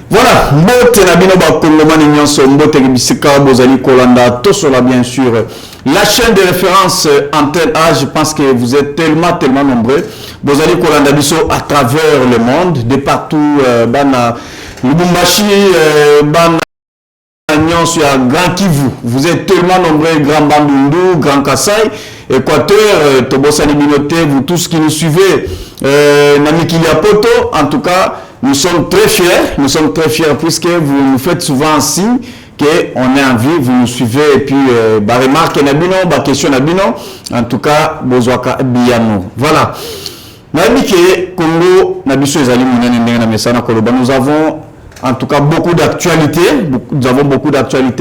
Voilà, mbote na bino ba kongomani nyonso mbote bisika bozali kolanda tosola bien sûr la chaîne de référence Antenne A. Je pense que vous êtes tellement nombreux bozali kolanda biso à travers le monde de partout bana Lubumbashi bana nyonso ya Grand Kivu, vous êtes tellement nombreux, Grand Bandundu, Grand Kassai, Équateur, Tobosani Binote, vous tous qui nous suivez, Namikilia Poto, en tout cas. Nous sommes très fiers puisque vous nous faites souvent un signe qu'on est en vie, vous nous suivez et puis remarque Nabino, question Nabino, en tout cas, Bozwaka Biano. Voilà. Congo, nous avons en tout cas beaucoup d'actualités,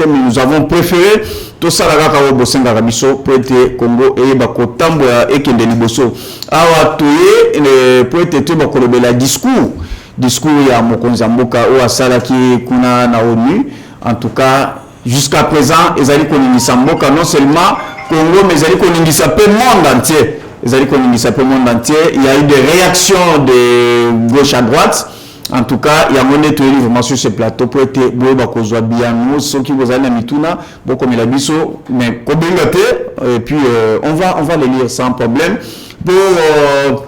mais nous avons préféré tout ça la gaka bosenga rabiso pour être Congo et bakotambo et kende liboso. Awa toye pour être tout bakolobela discours ya mokonzi mboka o asalaki kuna na ONU. En tout cas jusqu'à présent ezali koningisa mboka non seulement Congo mais ezali koningisa pe monde entier. Il y a eu des réactions de gauche à droite. En tout cas, il y a mon étoile vraiment sur ce plateau pour être boeba kozwa biano ceux qui vous allez mituna bon comme il a biso mais et puis on va les lire sans problème pour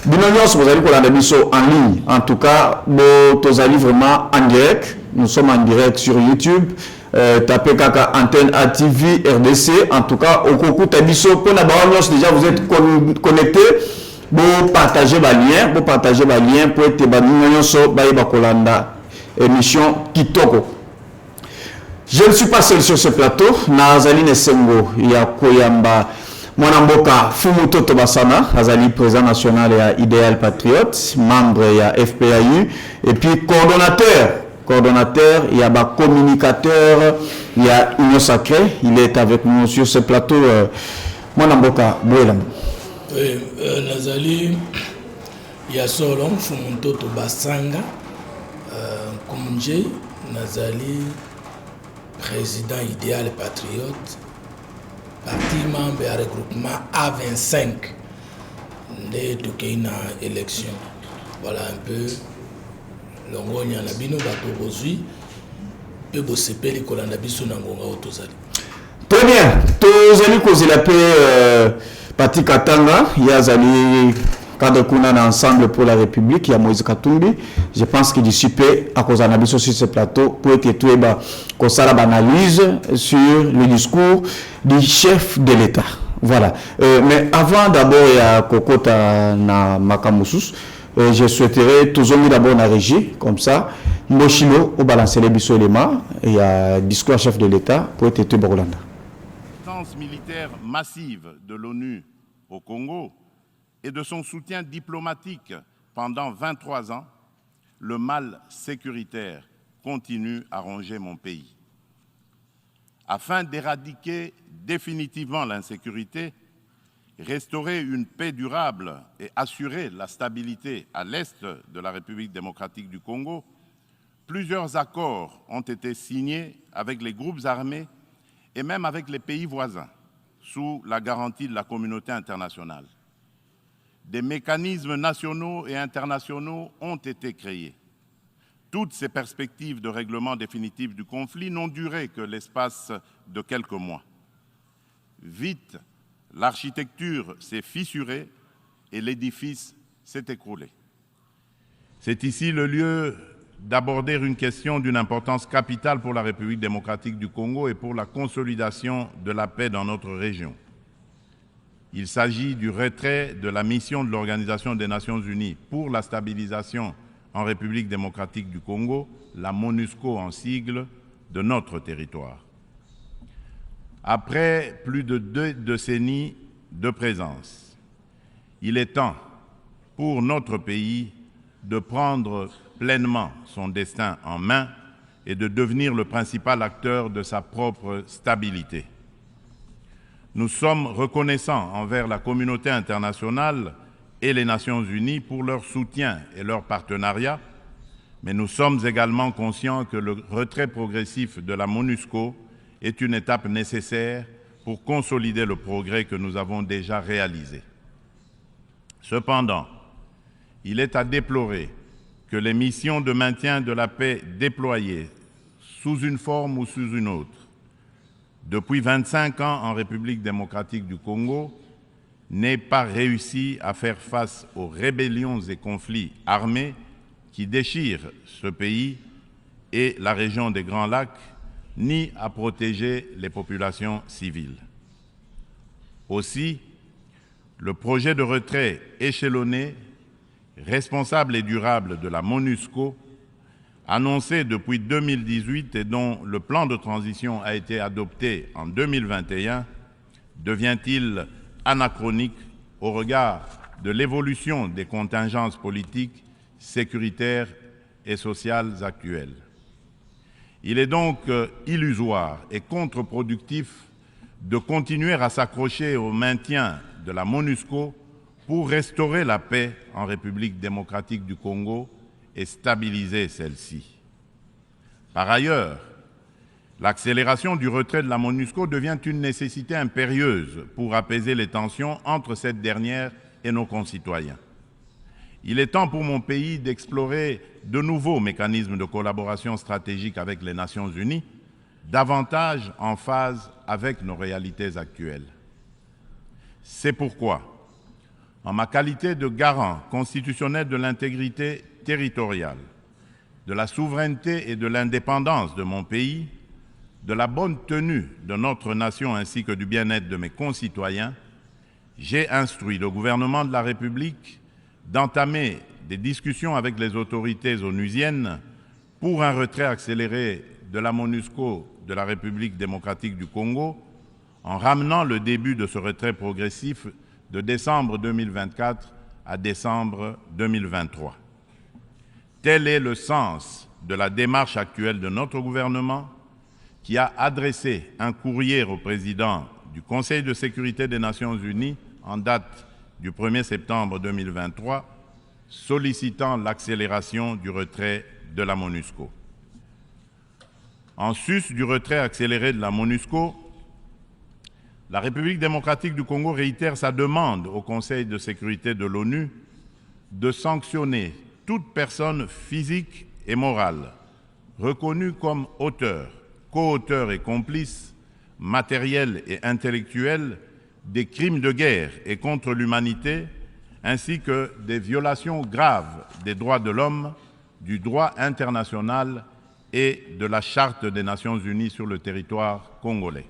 Binonios, vous allez kolanda biso en ligne. En tout cas, vous allez vraiment en direct. Nous sommes en direct sur YouTube. Tapez Kaka Antenne ATV RDC. En tout cas, au Koku Tabiso, pour la Baronios, déjà vous êtes connectés. Vous partagez le lien pour être Binonios, Baïba Kolanda, émission Kitoko. Je ne suis pas seul sur ce plateau. Nazali Nesengo, Yakoyamba. Mwanamboka Fumuto Tobasana, Azali président national et Idéal Patriote, membre et FPAU, et puis coordonnateur, il y a communicateur, il y a Union Sacrée, il est avec nous sur ce plateau. Mwanamboka Bouelam. Nazali, il y a Solon Fumuto Tobasanga, Kumje, Nazali, président Idéal Patriote. Parti membre et regroupement A25 de Tokeina élection. Voilà un peu l'ongonia na bino bato bozui pe bosepeli kolanda biso na ngonga otozali. Très bien. Tozali kozela pe Parti Katanga yazali cadre kuna na ensemble pour la République, il y a Moïse Katumbi. Je pense qu'il d'ici peu à cause d'un sur ce plateau pour être tout qu'on s'arrête analyse sur le discours du chef de l'État. Voilà. Mais avant d'abord il y a Kokota na Makamusus, je souhaiterais tous d'abord la régie comme ça. Moshilo au balancer les bisous éléments. Il y a discours chef de l'État pour être tout Borolanda. L'assistance militaire massive de l'ONU au Congo et de son soutien diplomatique pendant 23 ans, le mal sécuritaire continue à ronger mon pays. Afin d'éradiquer définitivement l'insécurité, restaurer une paix durable et assurer la stabilité à l'est de la République démocratique du Congo, plusieurs accords ont été signés avec les groupes armés et même avec les pays voisins, sous la garantie de la communauté internationale. Des mécanismes nationaux et internationaux ont été créés. Toutes ces perspectives de règlement définitif du conflit n'ont duré que l'espace de quelques mois. Vite, l'architecture s'est fissurée et l'édifice s'est écroulé. C'est ici le lieu d'aborder une question d'une importance capitale pour la République démocratique du Congo et pour la consolidation de la paix dans notre région. Il s'agit du retrait de la mission de l'Organisation des Nations Unies pour la stabilisation en République démocratique du Congo, la MONUSCO en sigle, de notre territoire. Après plus de 2 décennies de présence, il est temps pour notre pays de prendre pleinement son destin en main et de devenir le principal acteur de sa propre stabilité. Nous sommes reconnaissants envers la communauté internationale et les Nations Unies pour leur soutien et leur partenariat, mais nous sommes également conscients que le retrait progressif de la MONUSCO est une étape nécessaire pour consolider le progrès que nous avons déjà réalisé. Cependant, il est à déplorer que les missions de maintien de la paix déployées, sous une forme ou sous une autre, depuis 25 ans en République démocratique du Congo, n'aient pas réussi à faire face aux rébellions et conflits armés qui déchirent ce pays et la région des Grands Lacs, ni à protéger les populations civiles. Aussi, le projet de retrait échelonné, responsable et durable de la MONUSCO, annoncé depuis 2018 et dont le plan de transition a été adopté en 2021, devient-il anachronique au regard de l'évolution des contingences politiques, sécuritaires et sociales actuelles. Il est donc illusoire et contre-productif de continuer à s'accrocher au maintien de la MONUSCO pour restaurer la paix en République démocratique du Congo et stabiliser celle-ci. Par ailleurs, l'accélération du retrait de la MONUSCO devient une nécessité impérieuse pour apaiser les tensions entre cette dernière et nos concitoyens. Il est temps pour mon pays d'explorer de nouveaux mécanismes de collaboration stratégique avec les Nations Unies, davantage en phase avec nos réalités actuelles. C'est pourquoi, en ma qualité de garant constitutionnel de l'intégrité territoriale, de la souveraineté et de l'indépendance de mon pays, de la bonne tenue de notre nation ainsi que du bien-être de mes concitoyens, j'ai instruit le gouvernement de la République d'entamer des discussions avec les autorités onusiennes pour un retrait accéléré de la MONUSCO de la République démocratique du Congo, en ramenant le début de ce retrait progressif de décembre 2024 à décembre 2023. Tel est le sens de la démarche actuelle de notre gouvernement, qui a adressé un courrier au président du Conseil de sécurité des Nations Unies en date du 1er septembre 2023, sollicitant l'accélération du retrait de la MONUSCO. En sus du retrait accéléré de la MONUSCO, la République démocratique du Congo réitère sa demande au Conseil de sécurité de l'ONU de sanctionner toute personne physique et morale reconnue comme auteur, co-auteur et complice, matériel et intellectuel des crimes de guerre et contre l'humanité, ainsi que des violations graves des droits de l'homme, du droit international et de la Charte des Nations Unies sur le territoire congolais.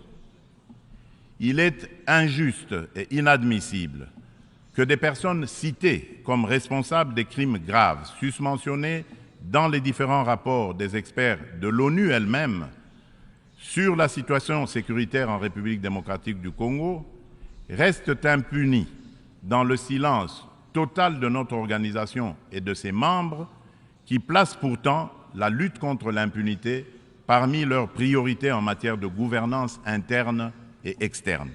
Il est injuste et inadmissible que des personnes citées comme responsables des crimes graves, susmentionnés dans les différents rapports des experts de l'ONU elle-même sur la situation sécuritaire en République démocratique du Congo, restent impunis dans le silence total de notre organisation et de ses membres, qui placent pourtant la lutte contre l'impunité parmi leurs priorités en matière de gouvernance interne et externe.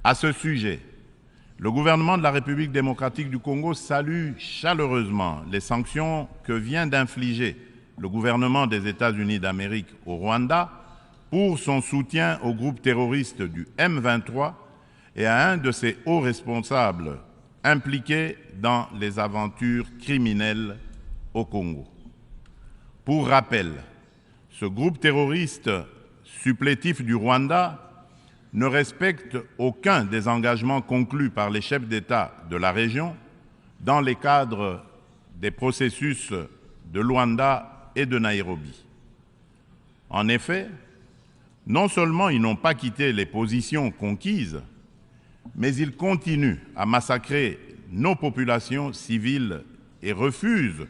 À ce sujet, le gouvernement de la République démocratique du Congo salue chaleureusement les sanctions que vient d'infliger le gouvernement des États-Unis d'Amérique au Rwanda pour son soutien au groupe terroriste du M23 et à un de ses hauts responsables impliqués dans les aventures criminelles au Congo. Pour rappel, ce groupe terroriste supplétif du Rwanda ne respecte aucun des engagements conclus par les chefs d'État de la région dans les cadres des processus de Luanda et de Nairobi. En effet, non seulement ils n'ont pas quitté les positions conquises, mais ils continuent à massacrer nos populations civiles et refusent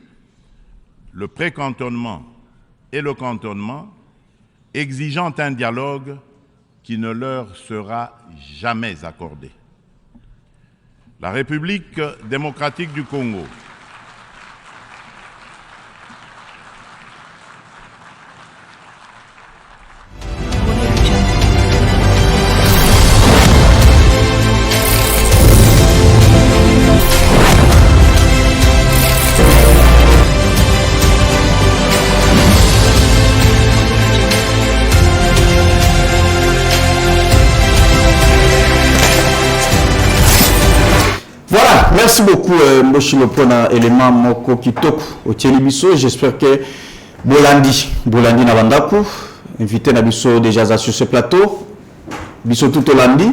le pré-cantonnement et le cantonnement, exigeant un dialogue qui ne leur sera jamais accordé. La République démocratique du Congo Voilà, merci beaucoup Mboshilo pour l'élément Moko Kitoko au Biso. J'espère que Bolandi Nabandaku, invité Nabiso déjà sur ce plateau, Biso tout au lundi,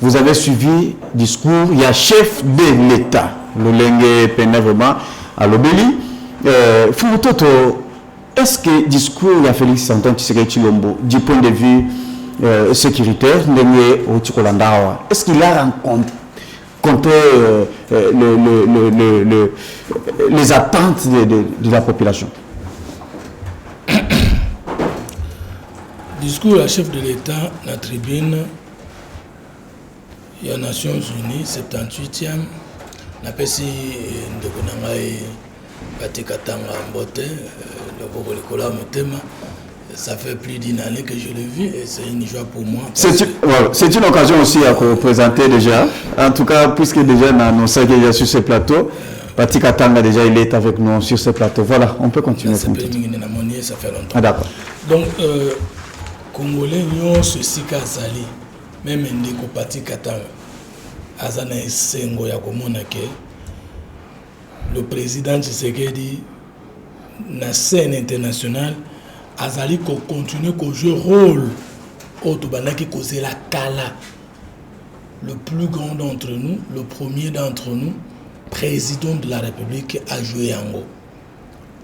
vous avez suivi discours, il y a chef de l'État, le Lengue Pene vraiment à l'Obéli. Fumototo, est-ce que discours il y a Félix Antoine Tshisekedi Tshilombo du point de vue sécuritaire, est-ce qu'il a rencontré les attentes de la population? Discours à chef de l'État, la tribune, il y a Nations Unies, 78e, la PSI de Konangaï, Batikatanga Mbote, le Bokolekola Motema. Ça fait plus d'une année que je l'ai vu et c'est une joie pour moi. C'est une occasion aussi à vous présenter déjà. En tout cas, puisque déjà on a annoncé qu'il est sur ce plateau, Patrick Atanga déjà il est avec nous sur ce plateau. Voilà, on peut continuer. Ça fait longtemps. Ah, d'accord. Donc, Congolais, nous ceci qu'à Sali, même Ndeko Patrick Atanga, Azana Sengo Yakomonake, le président Tshisekedi, dans la scène internationale, Azali ko continue ko jouer rôle au Tobanaki causé la Kala. Le plus grand d'entre nous, le premier d'entre nous, président de la République a joué en haut.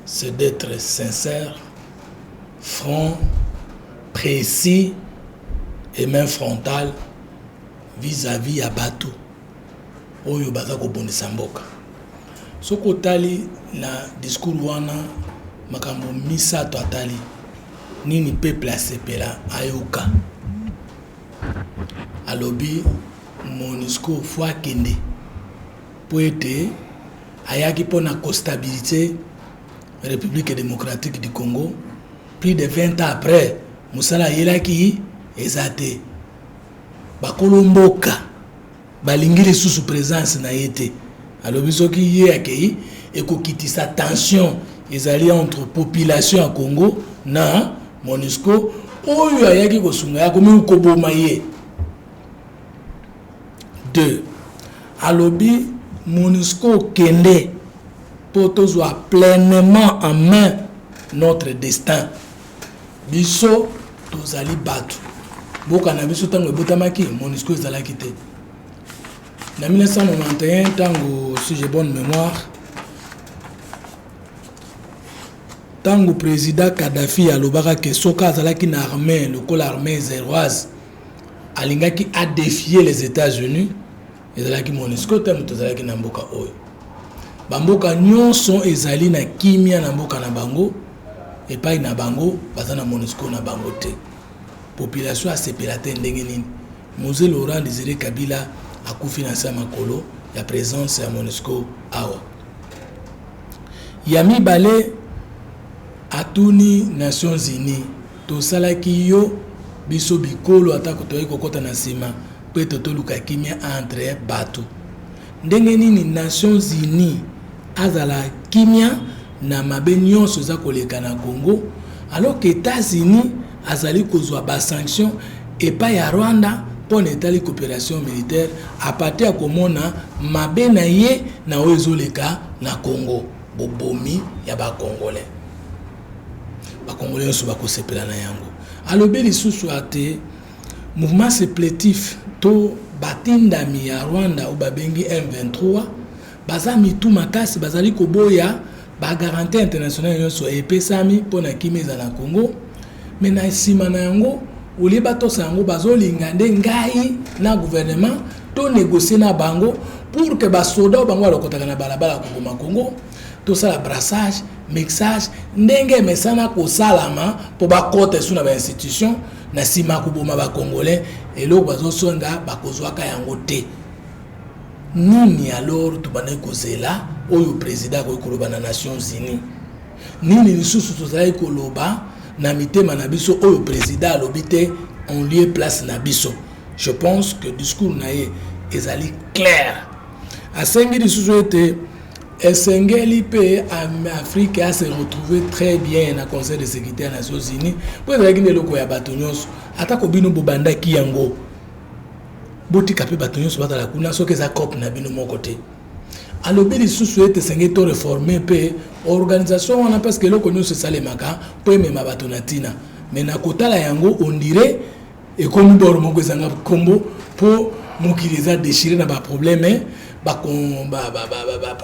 C'est d'être sincère, franc, précis et même frontal vis-à-vis à Batou. Oyo bazako boni samboka. Soko tali na discours wana makambo misato atali. Nini peuple asepela ayoka alobi MONUSCO fois kende pour ete ayaki pona costabilité République démocratique du Congo plus de 20 ans après musala yelaki ezate bakolomboka balingiri sous présence na yete alobi soki ye akei ekokitisa tension ezali entre population à Congo na MONUSCO oyo ayaki kosunga ya komi koboma ye. 2 alobi MONUSCO kende pour tozwa pleinement en main notre destin. Biso tozali batu boka na biso tango ebotamaki MONUSCO ezalaki te. Na 1991 tango si j'ai bonne mémoire tango président Kadhafi alobaka ke soka azalaki na armée lokola armée zéroise alingaki a défier les États-Unis ezalaki MONUSCO te moto ezalaki na mboka oyo bamboka nyonso ezali na kimia na mboka na bango epai na bango baza na MONUSCO na bango te population asepela te ndenge nini Mzee Laurent Désiré Kabila akufi na sa makolo ya présence ya MONUSCO awa ya mibale atuni Nations Unies to salaki yo biso bikolo atako toyi kokota na sima pe to luka kimia entre bato ndenge nini Nations Unies azala kimia na mabe nyonso za koleka na Congo alors que États-Unis azali kozwa ba sanction epai ya Rwanda pour etali coopération militaire à partir ya komona mabe na ye na oyezoleka na Congo bobomi ya ba Congolais. Bakongolais so bakosepela na yango alobi lisusu ate mouvement supplétif to batindami ya Rwanda ou babengi M23 baza mitu makasi bazali koboya ba garantie internationale nyonso epesami pona kimeza na Congo mais na sima na yango oli batosa yango bazolinga nde ngai na gouvernement to négocier na bango pour que ba soda bango alokotaka na balabala ko Congo to sala brassage mixage ndenge mesana ko salama po ba kote suna ba institution na sima ko boma ba Congolais eloko bazosonga bakozwaka yango te nini alors tubane kozela oyo président ko koloba na Nations Unies nini lisusu tozali koloba na mitema na biso oyo président alobite on lieu place na biso. Je pense que discours nae ezali clair asengi lisusu ete esengeli pe Afrique a se retrouver très bien na Conseil de sécurité des Nations Unies pour ezalaki neloko ya bato nyonso ata ko bino bobandaki yango botika pe bato nyonso batala kuna soki eza COP na bino moko te alobi lisusu ete senge to réformer pe organisation wana parce que loko nyonso esalemaka po emema bato na ntina mais na kotala yango on dirait ekomi boro moko ezanga kombo po mokili eza déchiré na baproblème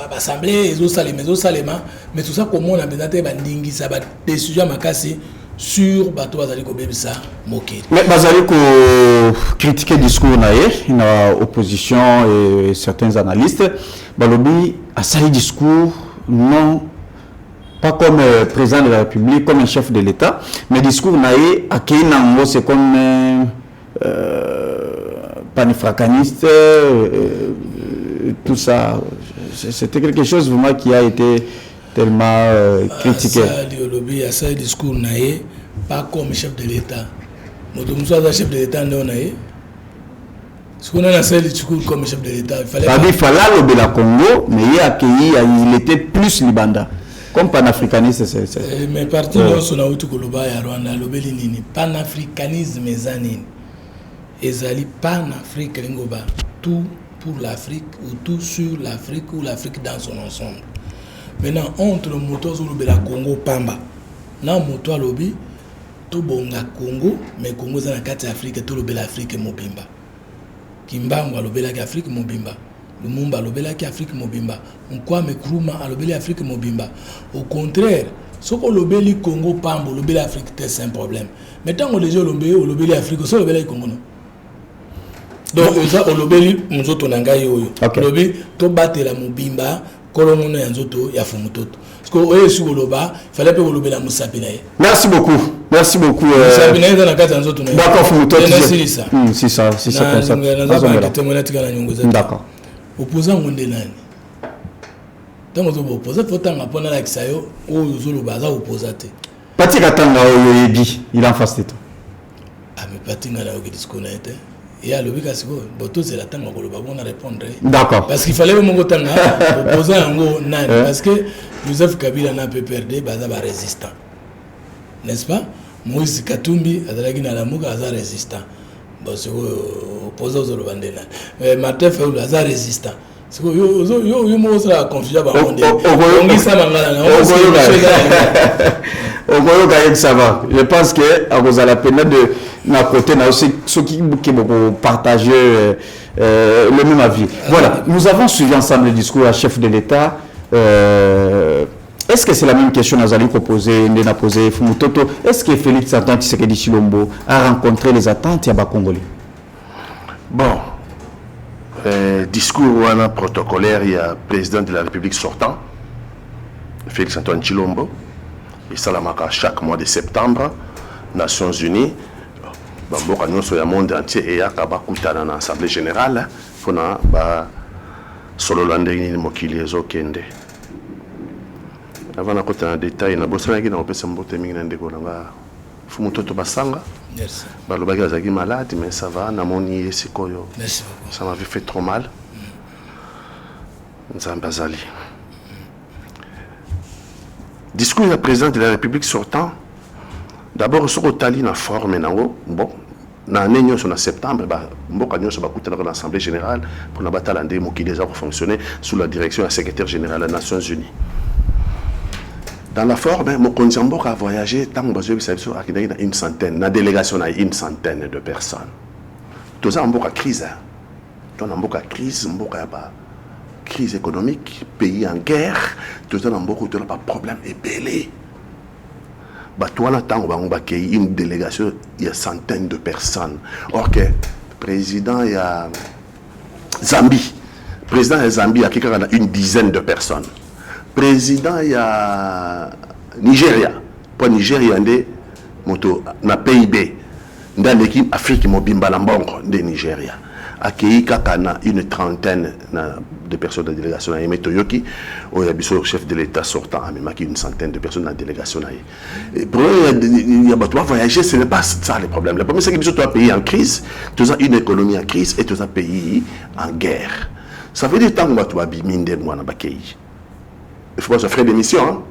baassemblée ezosalema mais tout ça komona mpenza te bandingisa badécision makasi sur bato bazali kobebisa mokili. Mais bazali ko critiquer discours na opposition et certains analystes balobi asali discours non pas comme président de la République, comme un chef de l'État, mais discours naïe à qui nango c'est comme panafricaniste, tout ça. C'était quelque chose vraiment qui a été tellement critiqué. Ça, le discours naïe, pas comme chef de l'État. Notre chef de l'État non naïe. Ce qu'on a lancé le discours comme chef de l'État, il fallait. Il fallait le la Congo, mais il était plus libanda. Comme panafricaniste, c'est. Mais parti là, son autre Koloba et Rwanda, l'obéli nini. Panafricanisme ezanini. Ezali panafrique lingoba. Tout pour l'Afrique ou tout sur l'Afrique ou l'Afrique dans son ensemble. Maintenant, entre le moto sur le Congo Pamba. Na moto lobby, tout bonga Congo, mais Congo za na kati Afrique, tout le l'Afrique mobimba. Kimbango alobela ki Afrique mobimba. Lumumba alobela ki Afrique mobimba. Nkwame Nkrumah alobela Afrique mobimba. Au contraire, ce qu'on lobeli Congo Pamba, lobela Afrique c'est un problème. Mais tant qu'on les gens lobeli Afrique, c'est lobela Congo non. Donc ça on lobeli muzoto nanga yoyo. Lobi to batela mobimba, kolomono ya nzoto ya fumutoto. Parce que oye sur loba, fallait pas lobela musapina. Merci beaucoup. Merci beaucoup. Musapina dans la carte nzoto na. D'accord, fumutoto. C'est ça. C'est ça, c'est ça comme ça. D'accord. Opposant ngonde nani. Tango zo opposant faut tanga pona la kisayo o zolo baza opposate. Pati katanga oyo yebi, il en face de toi. Ah mais pati ngala oki disconnecté. Et à l'objet c'est boto c'est la tanga ko loba bona répondre. D'accord. Parce qu'il fallait mon tanga opposant ngo nani parce que Joseph Kabila n'a pas perdu baza ba résistant. N'est-ce pas? Moïse Katumbi azalaki na lamuka aza résistant. Bon c'est opposant zo lobandena. Mais Martin Fayulu aza résistant. C'est que yo mo sera confiant ba monde. On ça mangala na on va ça va. Je pense que à cause de la peine de na côté na aussi ceux qui beaucoup partager le même avis. Voilà, nous avons suivi ensemble le discours à chef de l'État. Est-ce que c'est la même question que nous allons proposer, n'a posé Fumutoto? Est-ce que Félix Antoine Tshisekedi Tshilombo a rencontré les attentes des Congolais? Bon, discours protocolaire, il y a le président de la République sortant, Félix Antoine Tshilombo, et ça chaque mois de septembre, Nations Unies, il y a le monde entier et il y a l'Assemblée générale, il y a solo landeni mokili ezokende. Avant de côté en détail, na bosana qui na opesa mbote mingi na ndeko nanga Fumutoto basanga. Merci. Balobaki azaki malade mais ça va na moni sikoyo. Merci beaucoup. Ça m'avait fait trop mal. Nzambazali. Discours du président de la République sortant. D'abord sur Otali na forme nango bon na nenyo sur septembre ba mboka nyo so bakuta na l'Assemblée générale pour na batala ndemo qui déjà fonctionner sous la direction du secrétaire général des Nations Unies. Dans la forme, mon contingent a voyagé tant que une centaine, la délégation a une centaine de personnes. Tout ça, on a crise. On a crise économique, pays en guerre, tout ça, on a problème ébélé. Tout le temps, on a une délégation, il y a centaines de personnes. Or que le président, il y a Zambie. Le président de Zambie, il y a une dizaine de personnes. Président il y a Nigeria pour Nigeria ndé moto na PIB dans l'équipe Afrique mobimba lambongo de Nigeria accueilli kakana une trentaine de personnes de délégation et Metoyoki au yabiso chef de l'État sortant a même une centaine de personnes dans la délégation et pour il y a pas voyager ce n'est pas ça le problème. Le problème c'est que tout un pays en crise, tout ça une économie en crise et tout un pays en guerre. Ça veut dire tant que tu vas biminde moi na bakei. Il faut pas se faire des missions. Hein?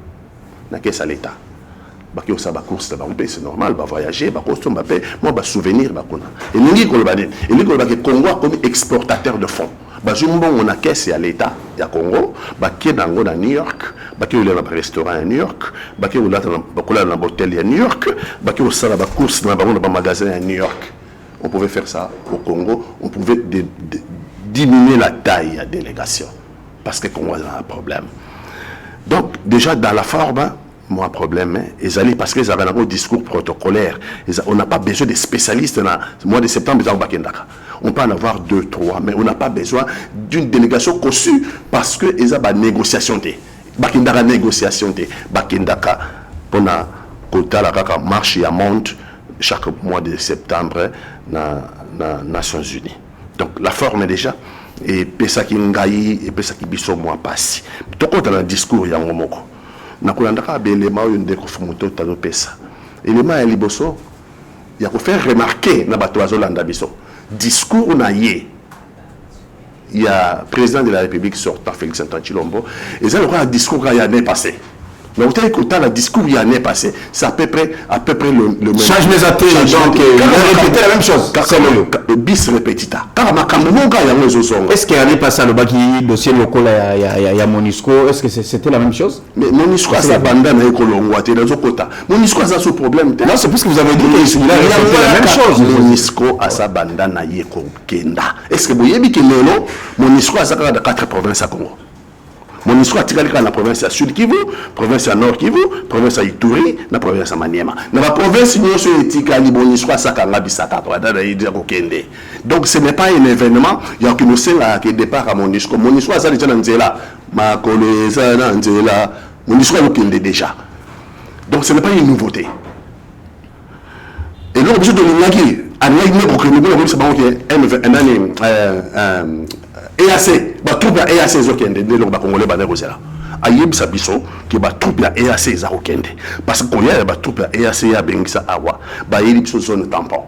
N'a-qu'à l'État. C'est normal, voyager, moi, souvenir. Et nous, le Congo comme exportateur de fonds. on a caisse à l'État, il y a Congo, qui est dans New York, qui est dans un restaurant à New York, qui est dans un hôtel à New York, qui est dans un course dans un magasin à New York. On pouvait faire ça au Congo, on pouvait diminuer la taille de la délégation. Parce que le Congo a un problème. Donc, déjà, dans la forme, moi, problème, parce qu'ils avaient un discours protocolaire. On n'a pas besoin de spécialistes. Dans le mois de septembre, on peut en avoir 2, 3, mais on n'a pas besoin d'une délégation conçue parce qu'ils ont une négociation. Bakindaka négociation. Bakindaka, pour la quota, la marche et monte chaque mois de septembre dans les Nations Unies. Donc, la forme déjà. Et pesa qui ngayi et pesa qui biso moi passe to ko dans le discours ya ngomoko na kulandaka belema yo ndeko fumoto talo pesa elema ya liboso ya ko faire remarquer na bato azolanda biso discours na ye ya président de la République sortant Félix Antoine Tshilombo et ça le discours ya l'année passée. Mais vous avez écouté le discours il y a l'année passée, c'est à peu près le même. Change mes athées, donc il a répété la même chose. C'est le bis répétita. Est-ce qu'il y a l'année passée le dossier local il y a Monisco, est-ce que c'était la même chose? Mais Monisco a sa bandana et Kolongouate dans Zokota. Monisco a ce problème. Non, c'est parce que vous avez dit qu'il a répété la même chose. Monisco a sa bandana et Kenda. Est-ce que vous voyez que Monisco a sa 4 provinces à Congo? Monisco a tiré dans la province à Sud Kivu, province à Nord Kivu, province à Ituri, la province à Maniema. Dans la province où Monisco a Sakanga Bisaka, donc ce n'est pas un événement, il y a aucune scène qui départ à Monisco. Monisco a ça déjà dans Zela, ma collègue dans Zela, Monisco a aucune déjà. Donc ce n'est pas une nouveauté. Et l'objet de l'Inagi, EAC, ba troupe ya EAC ezokende nde loko ba congolais ba nerozela. Ayebisa biso ke ba troupe ya EAC ezokende parce que koya ba troupe ya EAC ya bengisa awa ba yeli biso zone tampon.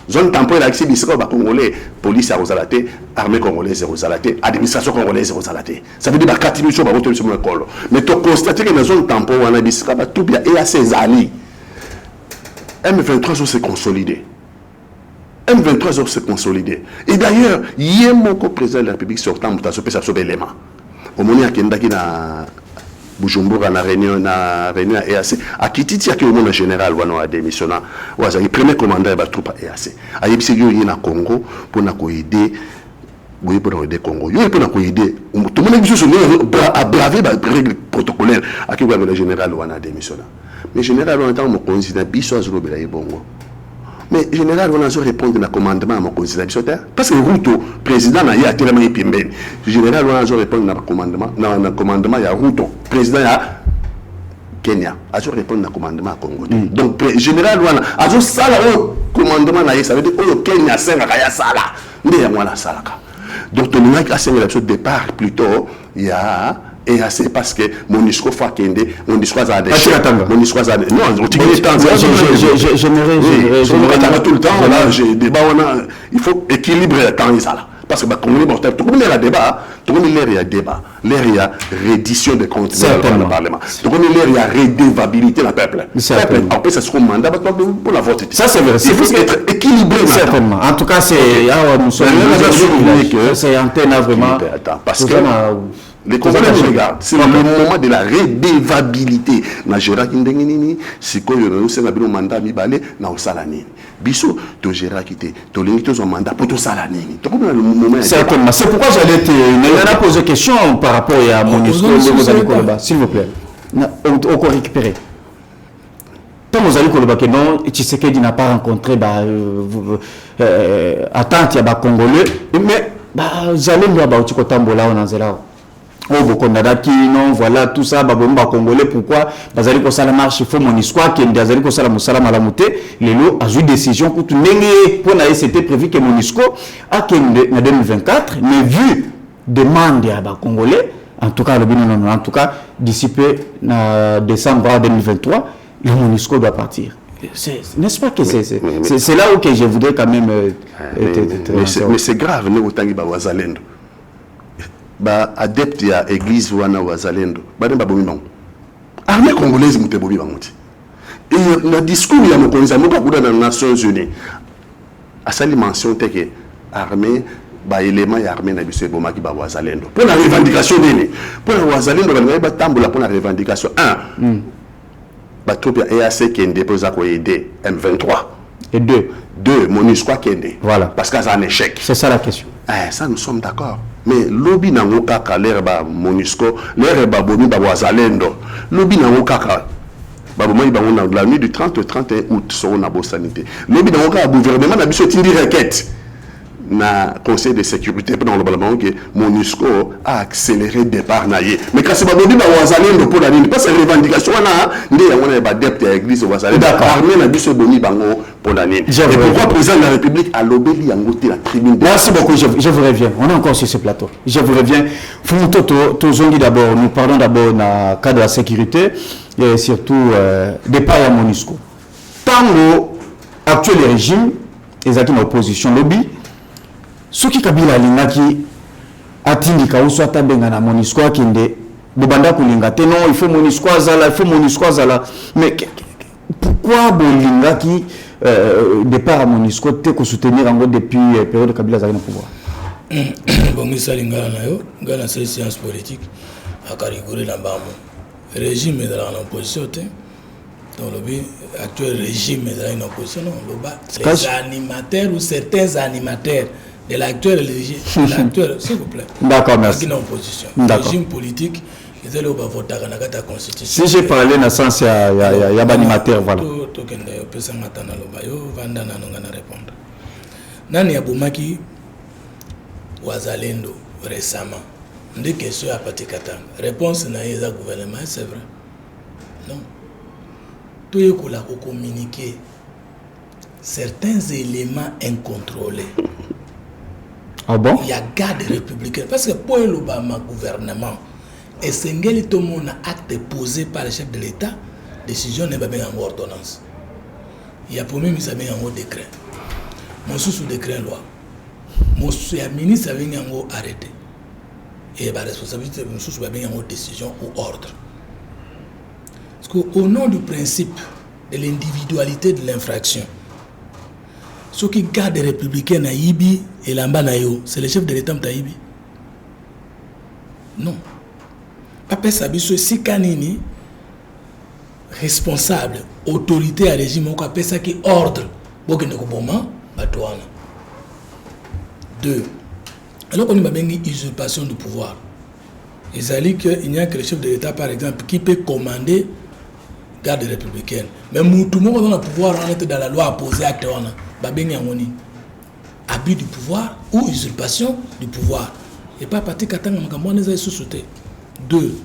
Zone tampon la kisi biso ba congolais police ya rozalate, armée congolaise rozalate, administration congolaise rozalate. Ça veut dire ba kati biso ba boto biso mo ekolo. Mais to constater que na zone tampon wana biso ba troupe ya EAC ezali. M23 s'est consolidé. M23 ont se consolidé. Et d'ailleurs, il y a mon président de la République sortant, il a fait l'élément. Au moment où il y a Bujumbura, na réunion à EAC, à Kititi, il y a un général qui a démissionné. Le premier commandant de la troupe à EAC. Il y a un Congo pour aider. Oui, pour aider Congo. Il y a pour aider. Tout le monde a bravé les règles protocolaires à qui le général a démissionné. Mais le général a dit que je suis bongo. Mais le général, on a répondu à commandement à mon conseil parce que Ruto, président, il y a tellement de pimbé. Le général, on a répondu à commandement, il y a Ruto, président, il y a Kenya. Il a répondu à commandement à Congo. Donc, le général, on a commandement, ça veut dire que Kenya, c'est un sala. Mais il y a un sala. Donc, on a fait départ plutôt, il y a. Et c'est parce que Monisco Fakende, Monisco a des Monisco a des. Non, j'aimerais tout le temps. J'ai débat, il faut équilibrer le temps. Parce que comme les mortels, tout le monde a débat, tout le monde a débat. L'air, il y a reddition de comptes dans le Parlement. Tout le monde il y a redevabilité dans le peuple. Après, ça se mandat pour la vote. Ça, c'est vrai. Il faut être équilibré. Certainement. En tout cas, c'est. Nous sommes. C'est antenne vraiment. Parce que. Les Congolais nous regardent. C'est le moment de la redevabilité. Na Gérard Kindenginini, c'est quoi le mandat Mibale, na Osalanini. Bissot, to Gérard Kité, to l'unité son mandat pour tout Salanini. Certainement. C'est pourquoi j'allais te poser question par rapport à mon histoire de s'il vous plaît. On peut récupérer. Tant que vous avez non, Tshisekedi n'a pas rencontré attente à Congolais, mais j'allais lui avoir au Tambola en Anzela. Oh, Bokondadaki, non, voilà, tout ça, Babomba Congolais, pourquoi Bazali Kosala marche, il faut mon histoire, qui Bazali Kosala Moussala Malamouté, les lots a eu décision pour tout n'engayer, pour n'aller, c'était prévu que Monisco, à 2024, mais vu demande à Congolais, en tout cas, en tout cas, d'ici peu, décembre 2023, le Monisco doit partir. N'est-ce pas que c'est là où que je voudrais quand même. Mais c'est grave, nous, autant que Wazalendo. Adepte ya église wana wazalendo bademba bomi armée congolaise mute bomi banguti et le discours ya mokonzi amoka kuda na Nations Unies asali mention teke armée élément ya armée na biso ebomaki ba wazalendo pour la revendication nini pour la wazalendo ba tambola pour la revendication 1 ba troupes ya EAC kende pour ça ko aider M23 et 2 MONUSCO kende voilà parce que c'est un échec. C'est ça la question. Ça nous sommes d'accord, mais lobby nango kaka l'air ba MONUSCO l'air ba bomi ba wazalendo lobby nango kaka baboma ba on la nuit du 30 au 31 août sur na bo sanité lobby nango kaka gouvernement na biso tindi requête na conseil de sécurité pendant le parlement que MONUSCO a accéléré le départ naïe mais quand c'est pas lobby ba wazalendo pour la ligne parce que revendication na ndé ya on ba depte à église wazalendo armée na biso bomi bango pour la ligne. Et pourquoi le président de la République a lobby yangoté la tribune. Merci beaucoup, je vous reviens. On est encore sur ce plateau. Je vous reviens. Fumuto d'abord, nous parlons d'abord dans le cadre de la sécurité et surtout départ à MONUSCO. Tant l'actuel régime, les acquis d'opposition lobby, ceux qui Kabila Lingaki atindika ou soit tabenga na MONUSCO akinde bobanda kulingate non il faut MONUSCO azala mais pourquoi bolingaki départ à MONUSCO te soutenir en depuis période de Kabila Zagina pouvoir. Bon, ça lingala na yo, ngala c'est science politique à carigourer la bamo. Régime est dans l'opposition te. Dans le actuel régime est dans l'opposition non, les animateurs ou certains animateurs de l'actuel régime, s'il vous plaît. D'accord, merci. Dans l'opposition. Régime politique. Si j'ai parlé dans le sens, il y a animateur, voilà. Nani abumaki wazalendo récemment. Des questions à Patikatang. Réponse na yeza gouvernement, c'est vrai. Non. Tout est qu'on a communiqué certains éléments incontrôlés. Ah bon? Il y a garde républicain. Parce que pour l'Obama gouvernement, et c'est tout le monde acte posé par le chef de l'État, décision n'est pas bien en ordonnance. Il y a pour moi, ça vient en décret. Mon sous décret loi. Mon ministre a venu en arrêté. Et la responsabilité de sous bien en décision ou ordre. Parce qu'au nom du principe de l'individualité de l'infraction, ceux qui gardent les républicains na Ibi et l'Ambanayo, c'est le chef de l'État Taïbi. Non. Après ça, si kanini responsable, autorité à régime, on appelle ça qui ordre. Deux. Alors qu'on a une usurpation du pouvoir. Il n'y a que le chef de l'État, par exemple, qui peut commander garde républicaine. Mais tout le monde a le pouvoir, on est dans la loi apposée à Théona. Abus du pouvoir ou usurpation du pouvoir. Et pas parti qu'attend on les a sous-sauté. 2.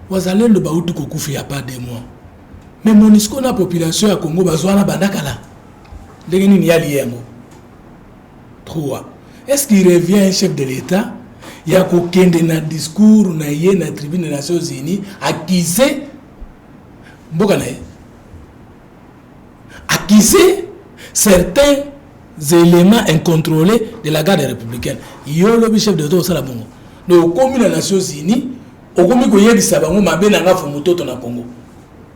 Wazalendo bauti kokufi ya pas 2 mois. Mais MONUSCO na population ya Congo bazwana bandakala. Ndenge nini yali yango. 3. Est-ce qu'il revient un chef de l'État ya ko kende na discours na yé na tribune des Nations Unies accuser mboka na accuser certains éléments incontrôlés de la garde républicaine. Yo le chef de l'État au sala bongo. Donc comme les Nations Unies au komi ko yebisa bango mabe na nga fomutoto na Congo.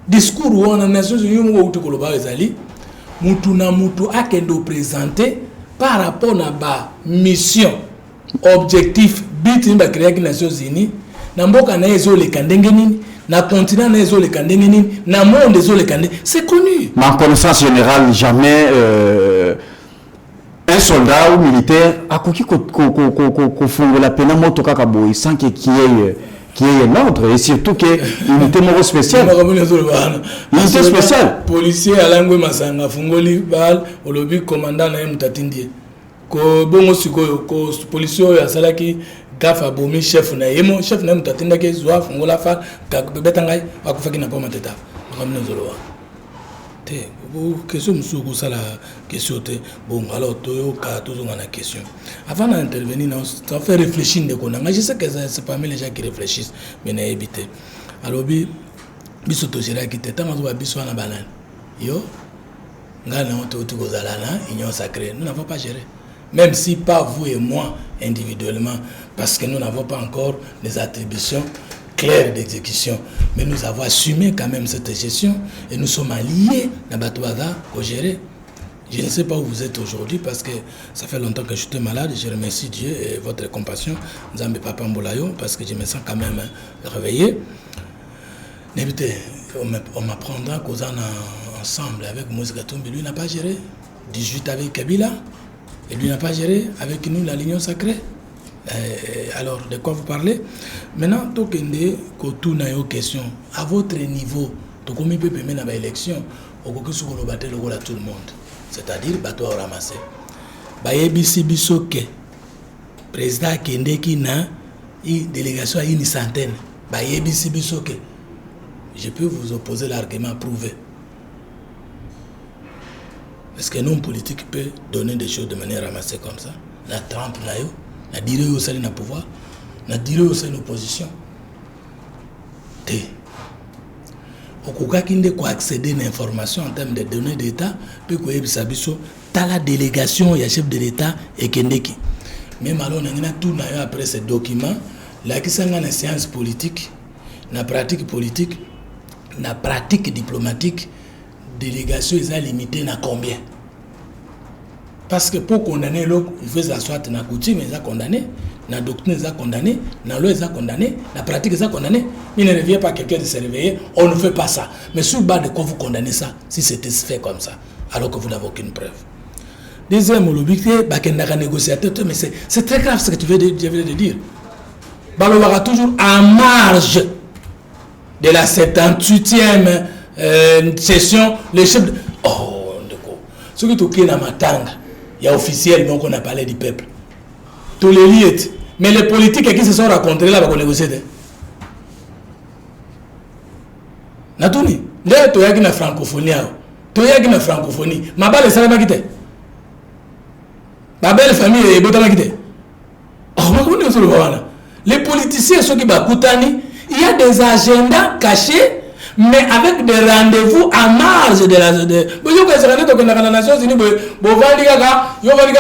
Discours où on a Nations Unies mo uti koloba ezali mutu na mutu akendo présenter par rapport à ba mission objectif but ni ba créer Nations Unies na mboka na ezo le kandenge nini na continent na ezo le kandenge nini na monde ezo le kandenge c'est connu. Ma connaissance générale jamais un soldat ou militaire a coquille qu'on fonde la peine à moto kakaboy sans qu'il y ait un ordre et surtout qu'il y ait une unité spéciale. Unité spéciale. Policier à l'angle Masanga, Fungoli, Bal, au lobby commandant na Mtatindi. Ko bongo siko ko policier ya salaki gafa bomi chef na yemo chef na Mtatinda ke zwa Fungola fa ka betangai akufaki na poma teta. Ngamne zolowa. Te question musuku sala question te bon alors toyo ka toujours na question avant d'intervenir ça fait réfléchir de kona je sais que c'est pas mal les gens qui réfléchissent mais na éviter alors biso to gérer qui teta mazo biso na banane yo ngana to kozalana union sacrée nous n'avons pas géré même si pas vous et moi individuellement parce que nous n'avons pas encore les attributions claire d'exécution, mais nous avons assumé quand même cette gestion et nous sommes alliés à Batouaga pour gérer. Je ne sais pas où vous êtes aujourd'hui parce que ça fait longtemps que j'étais malade. Je remercie Dieu et votre compassion. Nzambe Papa Mbolayo parce que je me sens quand même réveillé. On m'apprendra qu'on est ensemble avec Moïse Katumbi. Lui n'a pas géré. 18 avec Kabila. Et lui n'a pas géré avec nous la ligne sacrée. Alors, de quoi vous parlez? Maintenant, Tokende, Kotou na yo question. À votre niveau, Tokomi peut permettre une élection. Au cas où vous battez le rôle à tout le monde. C'est-à-dire, bateau à ramasser. Bayebisi bisoke. Président Kende qui n'a une délégation à une centaine. Bayebisi bisoke. Je peux vous opposer l'argument prouvé. Est-ce qu'un homme politique peut donner des choses de manière ramassée comme ça? La trempe là, la dire au sein de pouvoir, la dire au sein de l'opposition. Au cas où on accéder à l'information en termes de données d'État, peut qu'on ait la délégation, il y a chef de l'État et Kendeki. Même alors, on a tout après ces documents, là qui sont en sciences politiques, la pratique politique, la pratique diplomatique, délégation est limitée à combien? Parce que pour condamner l'autre, il faut s'asseoir dans la coutume, ils ont condamné, dans la doctrine, ils ont condamné, dans la loi, ils ont condamné, dans la pratique, ils ont condamné. Il ne revient pas à quelqu'un de se réveiller, on ne fait pas ça. Mais sur le bas de quoi vous condamnez ça, si c'était fait comme ça, alors que vous n'avez aucune preuve. Deuxième, le négociateur, mais c'est très grave ce que tu viens de dire. Balobara toujours en marge de la 78e session, les chefs de... Oh, d'accord. Ce qui est dans Matanga, il y a officiel, donc on a parlé du peuple. Tous les lieux. Mais les politiques qui se sont rencontrés là, vont négocier. Natuni, là, tu as une francophonie. Tu as une francophonie. Ma belle, ça va quitter. Ma belle famille, elle va quitter. Oh, les politiciens, ceux qui vont il y a des agendas cachés, mais avec des rendez-vous à marge de la... Vous Nations Unies, vous allez à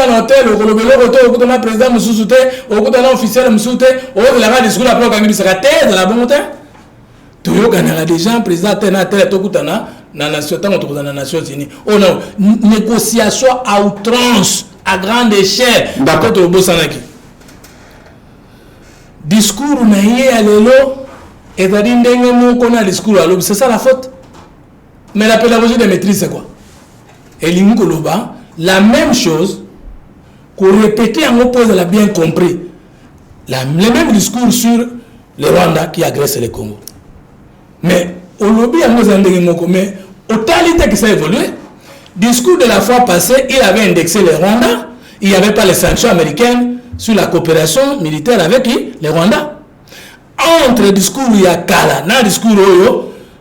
l'hôtel, vous allez au président Moussouté, au officiel Moussouté, au discours après au sera terre de la bonté. Tu as des gens, président tel, dans la Nations Unies. Oh non, négociation à outrance, à grande échelle. D'accord, tu as discours, mais à l'élo. Et c'est ça la faute. Mais la pédagogie de maîtrise, c'est quoi? Et l'Ingoloba, la même chose qu'on répétait en oppose, elle a bien compris. Le même discours sur le Rwanda qui agresse le Congo. Mais au lobby, mais au talité que ça a évolué, discours de la fois passée, il avait indexé le Rwanda, il n'y avait pas les sanctions américaines sur la coopération militaire avec le Rwanda. Entre le discours il y a Kala, dans le discours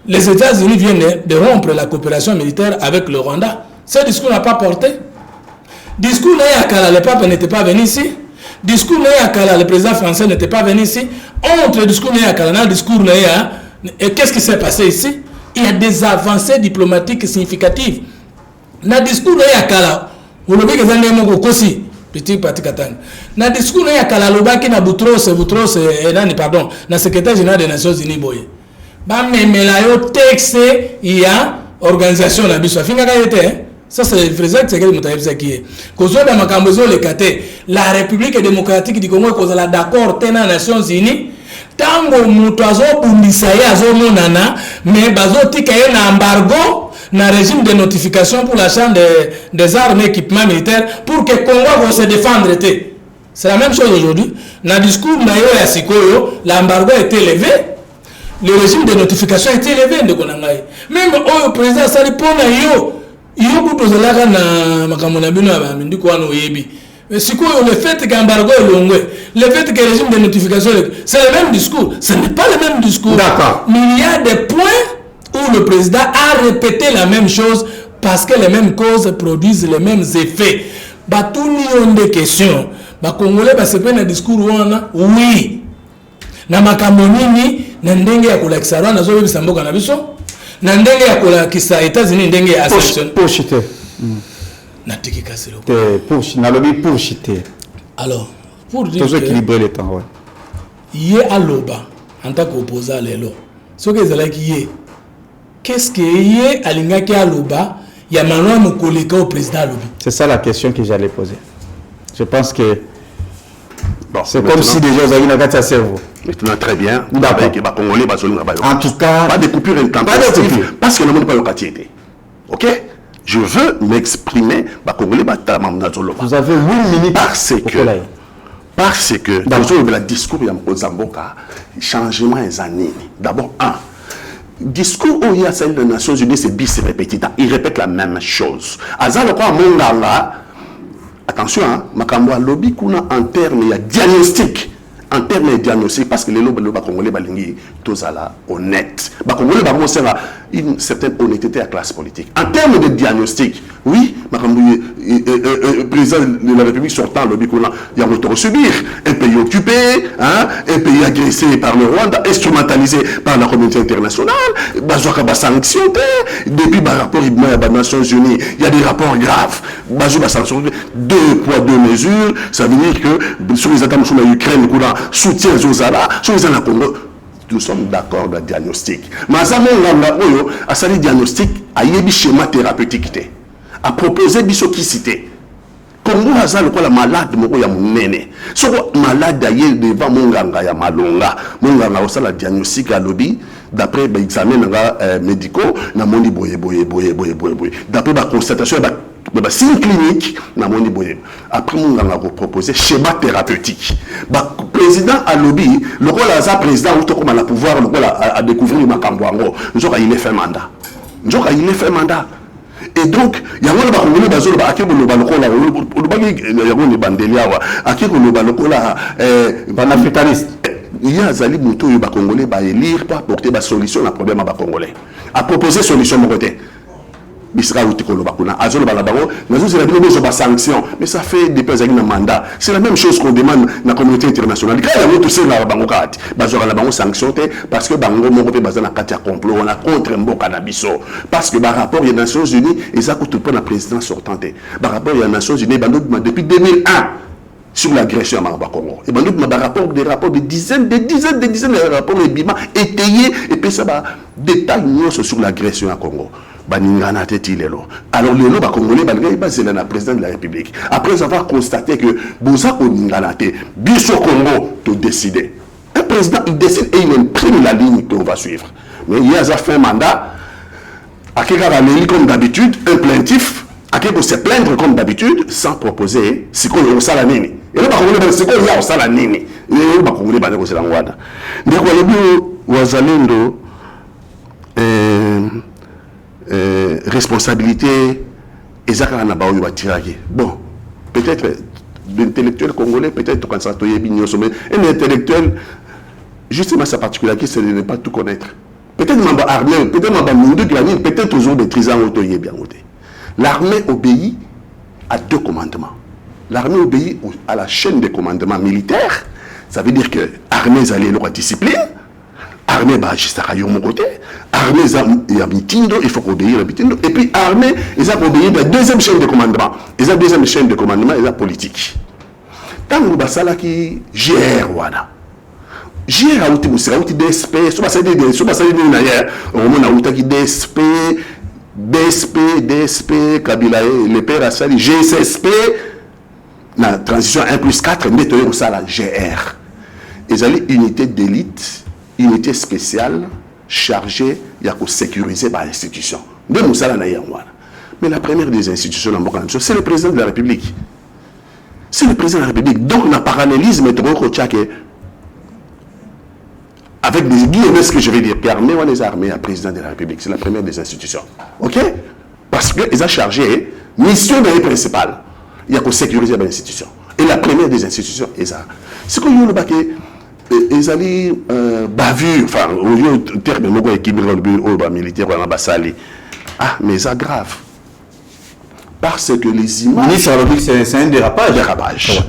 les États-Unis viennent de rompre la coopération militaire avec le Rwanda. Ce discours n'a pas porté. Discours il y a Kala, le pape n'était pas venu ici. Discours il y a Kala, le président français n'était pas venu ici. Entre le discours il y a Kala, dans le discours il y a, et qu'est-ce qui s'est passé ici? Il y a des avancées diplomatiques significatives. Dans le discours il y a Kala, vous le voyez que vous avez aussi. Petit katanga. Na discours ya kala lobaki na Boutros pardon, na secrétaire général des Nations Unies boye. Ba memela yo texte ya organisation na biso. Finga ka yete. Ça c'est le président c'est quel mutayebisa qui est. Kozo da makambozo le kate. La République démocratique du Congo ko la d'accord tena Nations Unies. Tango mutu azo bundisa ya azo monana mais bazo tika ye na embargo na régime de notification pour l'achat des armes et équipements militaires pour que le Congo va se défendre. C'est la même chose aujourd'hui. Dans le discours de Yassikoyo, l'embargo a été élevé, le régime de notification a été élevé. Même le président Salipona, il y a le fait que l'embargo est long, le fait que le régime de notification, c'est le même discours. Ce n'est pas le même discours. D'accord. Mais il y a des points où le président a répété la même chose parce que les mêmes causes produisent les mêmes effets. Tout le monde des questions. Les Congolais, c'est pas un discours où on a oui. Na makamoni na ndenge ya kolakisa Rwanda zo bebisa mboka na biso. Na ndenge ya kolakisa États-Unis ndenge ya sanction. Pourchité. Na tiki kaselo. Na lobby pourchité. Alors, pour dire que équilibrer les temps, ouais. Yé à l'oba en tant qu'opposant à l'élo. Ce que c'est là qui est. Qu'est-ce que yé alingaki à l'oba il y a maintenant mon collègue au président Alobi. C'est ça la question que j'allais poser. Je pense que bon, c'est comme si déjà vous avez une carte à cerveau. Maintenant, très bien. D'accord. En tout cas, pas de coupure intempestive parce que le monde n'a pas le quartier. Ok? Je veux m'exprimer. Vous avez 8 minutes. Parce que dans le discours, il y a un changement des années. D'abord, discours où il y a celle des Nations Unies, c'est bis répétita. Il répète la même chose. Attention, Makambo lobby en termes de diagnostic. En termes de diagnostic, parce que les Congolais balingi tous honnête. Congolais une certaine honnêteté à la classe politique. En termes de diagnostic, oui, le président de la République sortant lobby il y a un subir un pays occupé, un pays agressé par le Rwanda, instrumentalisé par la communauté internationale, sanctionné depuis le rapport des Nations Unies, il y a des rapports graves, sanctionné 2 poids 2 mesures, ça veut dire que sur les attaques sur l'Ukraine, soutien aux Zala, sur les Congo, nous sommes d'accord dans le diagnostic. Mais à ce diagnostic, il y a un schéma thérapeutique, à proposer bisokicité. Congo a le malade, il y a malade d'ailleurs devant Monganga, ya malonga. Monganga a la diagnostic à lobby, d'après l'examen médicaux, na moni boye. D'après la constatation, signe clinique, na moni boye. Après Monganga a proposé schéma thérapeutique. Président à lobby, le rôle à président, comme a le pouvoir, le rôle à découvrir le Makambouango. Nous avons il fait mandat. Et donc, il y a un peu de choses qui panafricaniste. Il y a Zali Moutou et Congolais qui élire pour apporter des solutions à problème à Congolais. À proposer des solutions de côté. Mais ça fait des personnes qui ont un mandat. C'est la même chose qu'on demande dans la communauté internationale. Quand il y a tout ça, la sanction parce que Bango Moko est dans un complot, on a contre un cannabis. Parce que par rapport aux Nations Unies, ils ont tout le président sortant. Par rapport aux Nations Unies, depuis 2001, sur l'agression à Congo. Et par rapport des rapports de dizaines de rapports de Bima étayés et puis ça va détail sur l'agression à Congo. Alors, les Congolais, c'est le président de la République. Après avoir constaté que Bozako Ninganate, Biso Congo, te décider. Un président, il décide et il imprime la ligne qu'on va suivre. Mais il y a fait un mandat, à quelqu'un comme d'habitude, un plaintif, à quelqu'un se plaindre comme d'habitude, sans proposer ce qu'on a au salanini. Et là, c'est qu'on a au salanini. Et là, Congolais, c'est la Rwanda. Donc, Wazalendo, responsabilité bon, peut-être l'intellectuel congolais, peut-être quand ça un intellectuel, justement sa particularité, c'est de ne pas tout connaître. Peut-être membre armé, peut-être toujours des trisans autoyés bien. L'armée obéit à 2 commandements. L'armée obéit à la chaîne de commandement militaire. Ça veut dire que l'armée a la discipline. Armée il y a mon côté, armée il y a mitindo, il faut obéir à mitindo, et puis armée ils ont obéi à la deuxième chaîne de commandement. Ils ont deuxième chaîne de commandement, ils ont politique. Tant que basala qui gère voilà. Gère outil musira outil DSP, soit ça dit na hier, on a outil qui DSP Kabila le père a sali GSSP la transition 1+4 méthode au sala GR. Ils ont unité d'élite, unité spéciale chargée de sécuriser l'institution. Mais la première des institutions, c'est le président de la République. C'est le président de la République. Donc, le parallélisme est avec des guillemets, ce que je vais dire, l'armée ou les armées à président de la République. C'est la première des institutions. OK? Parce qu'ils ont chargé mission principale. Il y a sécuriser l'institution. Et la première des institutions est ça. C'est qu'on y a ils allaient bavure, enfin, au terme militaire, ah, mais ça grave. Parce que les images. C'est un dérapage. Dérapage.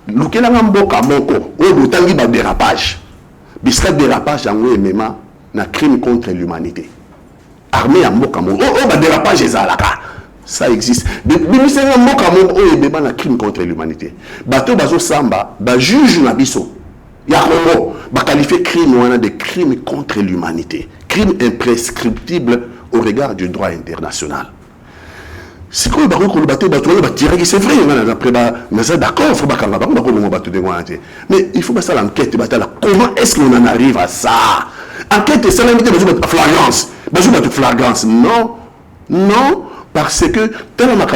Le qu'il a un boka moko, au dérapage. Bisca dérapage en haut et un crime contre l'humanité. Armée en boka moko, dérapage est alaka. Ça existe. Mais c'est un boka moko, un crime contre l'humanité. Bateau bazo samba, juge nabiso. Il y a un qualifié crime de crime contre l'humanité. Crime imprescriptible au regard du droit international. C'est quoi c'est vrai, mais c'est d'accord, il faut pas mais il faut pas ça l'enquête. Comment est-ce qu'on en arrive à ça? Enquête, c'est la flagrance. Flagrance. Non, parce que tellement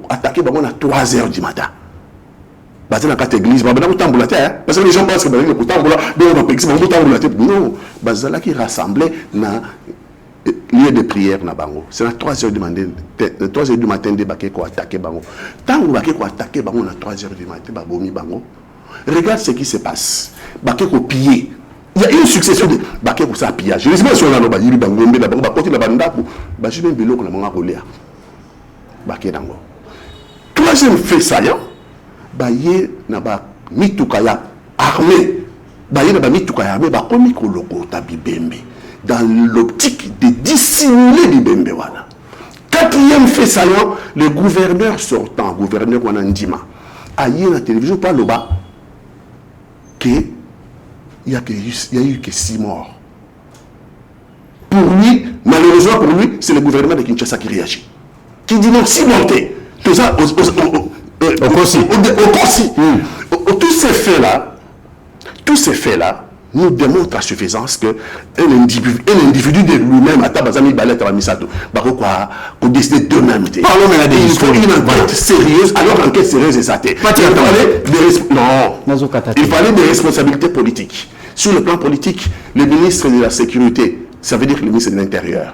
attaqué à 3 h du matin. Parce que l'église, parce que les gens pensent que non, qui rassemblait dans lieu de prière na bango. C'est à 3 h du matin. 3 h du matin, de baké ko attaquer bango. Tant que baké ko attaquer bango à 3 h du matin, babomi bango. Regarde ce qui se passe. Baké ko piller. Il y a une succession de baké ko ça pillage. Je ne sais pas si on a no ba yiri bango mbela bango ba côté la banda ko ba jibe mbelo ko na manga kolia. Baké dango. Troisième fait saillant, baye na ba mitukaya armée. Baye na ba mitukaya armée ba komi ko loko tabibembe. Dans l'optique de dissimuler Bibembe wana. Quatrième fait saillant, le gouverneur sortant, gouverneur Wanandima, a dit à la télévision par le bas qu'il y a eu que 6 morts. Pour lui, malheureusement pour lui, c'est le gouvernement de Kinshasa qui réagit. Qui dit non, si monté. Tout ça, au Kossi. Tous ces faits-là, nous démontre à suffisance que un individu de lui-même a tabazami balette à Misato qu'on décide d'eux-mêmes. Parlons maintenant des histoires. Il faut une enquête sérieuse, alors l'enquête sérieuse est satée. Il fallait des responsabilités politiques. Sur le plan politique, le ministre de la Sécurité, ça veut dire le ministre de l'Intérieur,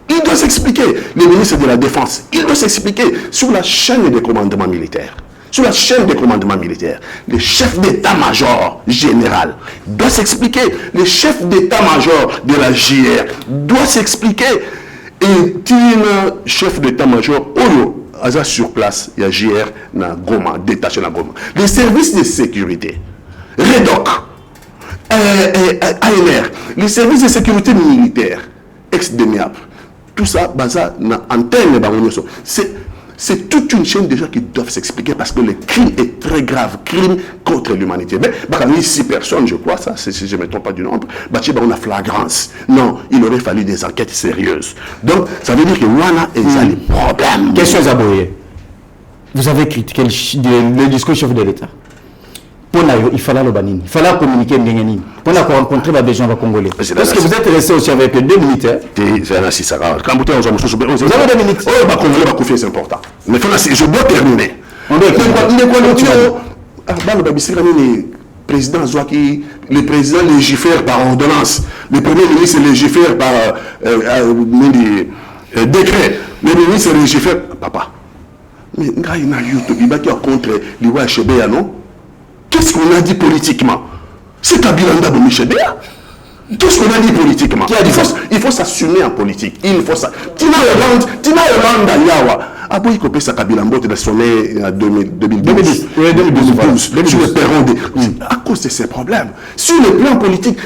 il doit s'expliquer. Le ministre de la Défense, il doit s'expliquer sur la chaîne de commandement militaire. Sur la chaîne de commandement militaire, le chef d'état-major général doit s'expliquer. Le chef d'état-major de la JR doit s'expliquer. Et un chef d'état-major, sur place, il y a JR, Goma, détaché na Goma. Les services de sécurité, REDOC, ANR, les services de sécurité militaire, ex-DEMIAP, tout ça, baza, na antenne, c'est toute une chaîne de gens qui doivent s'expliquer parce que le crime est très grave, crime contre l'humanité. Mais parmi 6 personnes, je crois, ça, si je ne me trompe pas du nombre, on a flagrance. Non, il aurait fallu des enquêtes sérieuses. Donc, ça veut dire que voilà, il y a des problèmes. Question Zaboye. Vous avez critiqué le discours du chef de l'État. Il fallait le banini. Il fallait communiquer Ngengeni. Pour rencontrer les gens congolais. Parce que vous êtes resté aussi avec 2 militaires. C'est un assistant. Quand vous avez 2 minutes. C'est important. Mais je dois terminer. Le président Zouaki, le président légifère par ordonnance. Le premier ministre légifère par décret. Le ministre légifère. Papa. Mais il y a YouTube qui a contre l'Iwa Chebea, non? Qu'est-ce qu'on a dit politiquement? C'est Kabila Ndabo Michebea. Qu'est-ce qu'on a dit politiquement? Il faut s'assumer en politique. Il faut ça. Tina Yolanda Yawa. Aboy Kopé sa Kabila Mbote de sommet en 2012. Sur le perron à cause de ces problèmes. Sur le plan politique,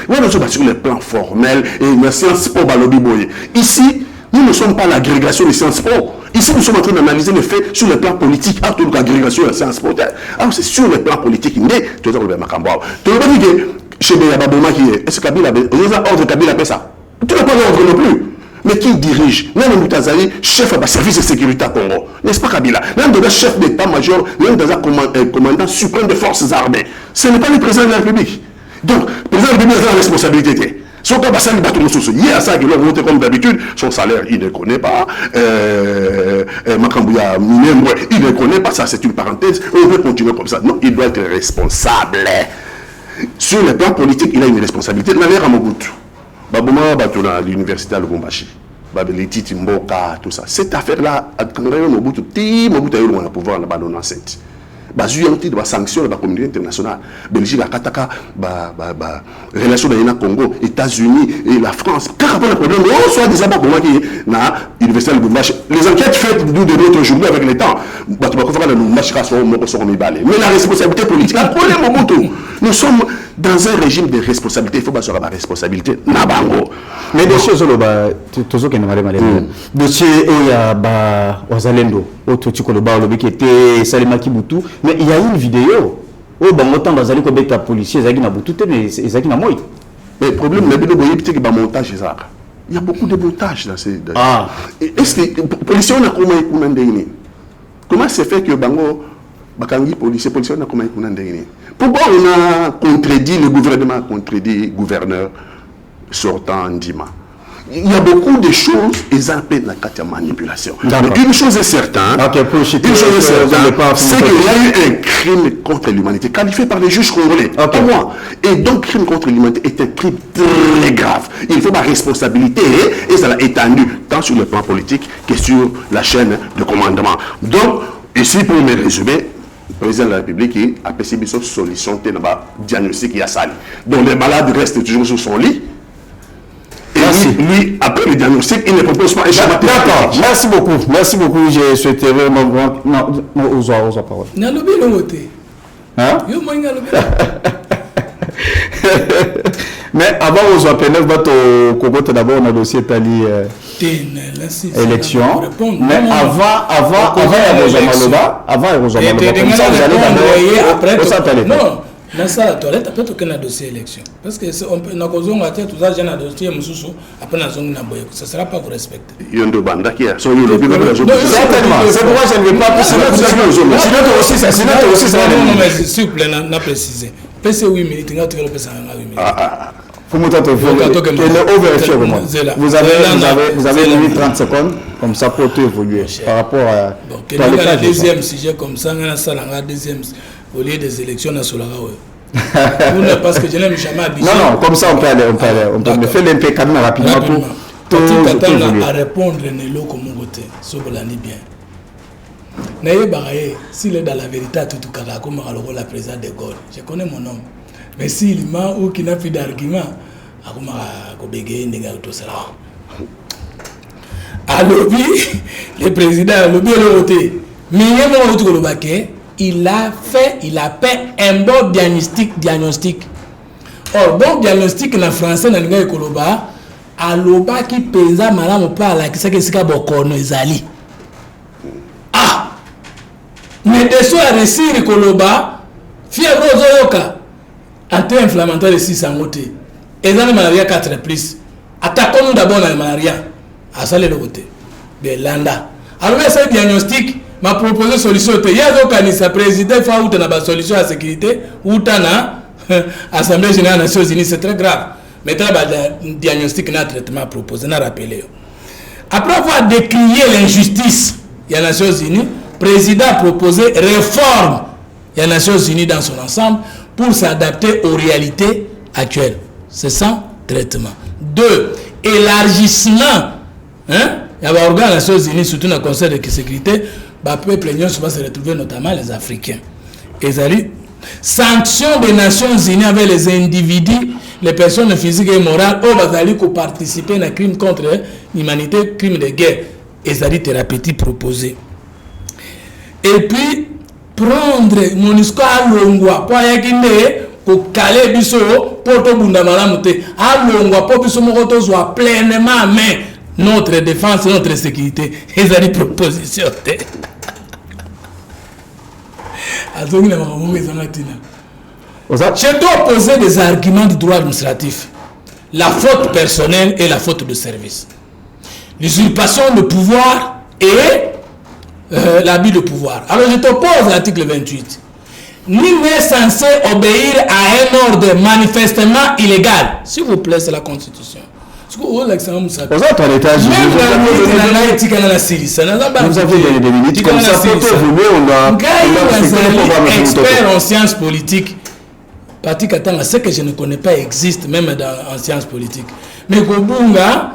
sur le plan formel et la science po balobi boye. Ici, nous ne sommes pas l'agrégation des sciences po. Ici, nous sommes en train d'analyser les faits sur le plan politique. Ah, toute l'agrégation de la science po. Alors, c'est sur le plan politique. Tu vas le Macambao. Tu vas dire que chez Béyababoma qui est. Est-ce que Kabila a ordre Kabila fait ça? Tu n'as pas d'ordre non plus. Mais qui dirige? Même Moutazali, chef de service de sécurité à Congo. N'est-ce pas Kabila? Même de chef d'état-major, même de commandant suprême des forces armées. Ce n'est pas le président de la République. Donc, le président de la République a la responsabilité. Son cas, il y a ça qui l'a voté comme d'habitude. Son salaire, il ne connaît pas. Makambouya, il ne connaît pas. Ça, c'est une parenthèse. On veut continuer comme ça. Non, il doit être responsable. Sur le plan politique, il a une responsabilité. La mère à Mobutu. Babouma, Batuna, l'université à Lubumbashi. Babeliti, Timboka, tout ça. Cette affaire-là, Mobutu a eu le pouvoir dans le 97. Bazu yanti de sanctions de la communauté internationale. Belgique, la Kataka, relation de Congo, États-Unis et la France. Car après le problème, on soit des abords pour qui na l'université de Lubumbashi. Les enquêtes faites de notre journée avec le temps, mais la responsabilité politique, le problème au Mobutu. Nous sommes dans un régime de responsabilité. Il faut pas la responsabilité. Nabango. Mais des choses, toujours qu'il y a des dossiers, il y a Wazalendo, qui était Salima Kibutu. Mais il y a une vidéo où Bangotan Bazali Kobeka policier, Zagi Nabutu, mais Zagi Namoy. Mais le problème, c'est que le montage est ça. Il y a beaucoup de montages dans ces... Ah. Est-ce que policiers, on a comment c'est fait que Bango, Bakangi, policiers, on a comment pourquoi on a contredit, le gouvernement a contredit le gouverneur sortant Ndima? Il y a beaucoup de choses, ils appellent la carte de manipulation. Mais une chose est certaine, c'est qu'il y a eu un crime contre l'humanité qualifié par les juges congolais. Pas moi. Et donc, crime contre l'humanité est un crime très grave. Il faut ma responsabilité et ça l'a étendu tant sur le plan politique que sur la chaîne de commandement. Donc, ici, pour me résumer, le président de la République a passé une solution de diagnostic et à sali. Donc, les malades restent toujours sur son lit. Lui, après le diagnostic, il ne propose pas un schéma. D'accord, merci beaucoup. Merci beaucoup. J'ai souhaité vraiment. Non, aux paroles. Nalobi le voté. Hein? Yo, moi, nalobi. Mais avant, aux appels, Kogote d'abord, on a dossier Tali élection. Mais avant, il y a Rosamaloba. Avant, il y a Rosamaloba. Comme ça, vous allez d'abord. Non. Dans ça, la toilette, après, tu as un dossier élection. Parce que on peut tout ça, j'ai un dossier, après, ça ne sera pas vous respecter. Il y a un banda qui a son certainement. C'est pourquoi je ne veux pas. Sinon, aussi, ça va. Non, mais s'il vous plaît, n'a précisé. PC 8 minutes, tu vas le PC 8 minutes. Vous avez 30 secondes, comme ça, pour tout évoluer. Par rapport à. Donc, il y a un deuxième sujet comme ça, il y a un deuxième. Au lieu des élections nationales. Parce que je n'aime jamais habitué. Non, comme ça on peut aller. On peut faire l'impeccable rapidement pour tout à répondre comme mon côté. Ce que l'année bien. S'il est dans la vérité, tout cas, comme la présidente de Gaulle, je connais mon nom. Mais s'il m'a ou qu'il n'a plus d'argument, alors, le président a lobby le voté. Mais il a fait un bon diagnostic. Or, bon diagnostic en français, dans le Koloba, à l'oba qui pesa madame pas la qui sait que c'est bokono ezali. Ah! Mais dessous à réussir Koloba, fièvre ozoyoka, anti-inflammatoire de 6 en côté. Et dans la malaria 4 plus. Attaquons-nous d'abord dans la malaria. À ça le côté. Belanda. Alors, ce diagnostic m'a proposé solution. Il y a donc un président qui a une solution à la sécurité ou à l'Assemblée générale des Nations Unies. C'est très grave. Mais il y a un diagnostic et un traitement proposé. Après avoir décrié l'injustice des Nations Unies, le président a proposé réforme des Nations Unies dans son ensemble pour s'adapter aux réalités actuelles. C'est sans traitement. 2. Élargissement. Il y a des organes des Nations Unies, surtout dans le Conseil de sécurité. Le peuple va se retrouver notamment les Africains. Et sanction des Nations Unies avec les individus, les personnes physiques et morales, qui participent à un crime contre l'humanité, crime de guerre. Et thérapeutique proposée. Et puis, prendre MONUSCO à Longwa, pour caler biso, pour tout le monde à Longwa, pour que ce soit pleinement main. Notre défense, notre sécurité. Et ça dit proposition. Je dois poser des arguments du droit administratif. La faute personnelle et la faute de service. L'usurpation de pouvoir et l'abus de pouvoir. Alors je te pose l'article 28. Nul n'est censé obéir à un ordre manifestement illégal. S'il vous plaît, c'est la Constitution. Vous avez donné des minutes comme ça pour évoluer. On a expert en sciences politiques. Parti Katanga, ce que je ne connais pas existe même en sciences politiques. Mais Kobunga,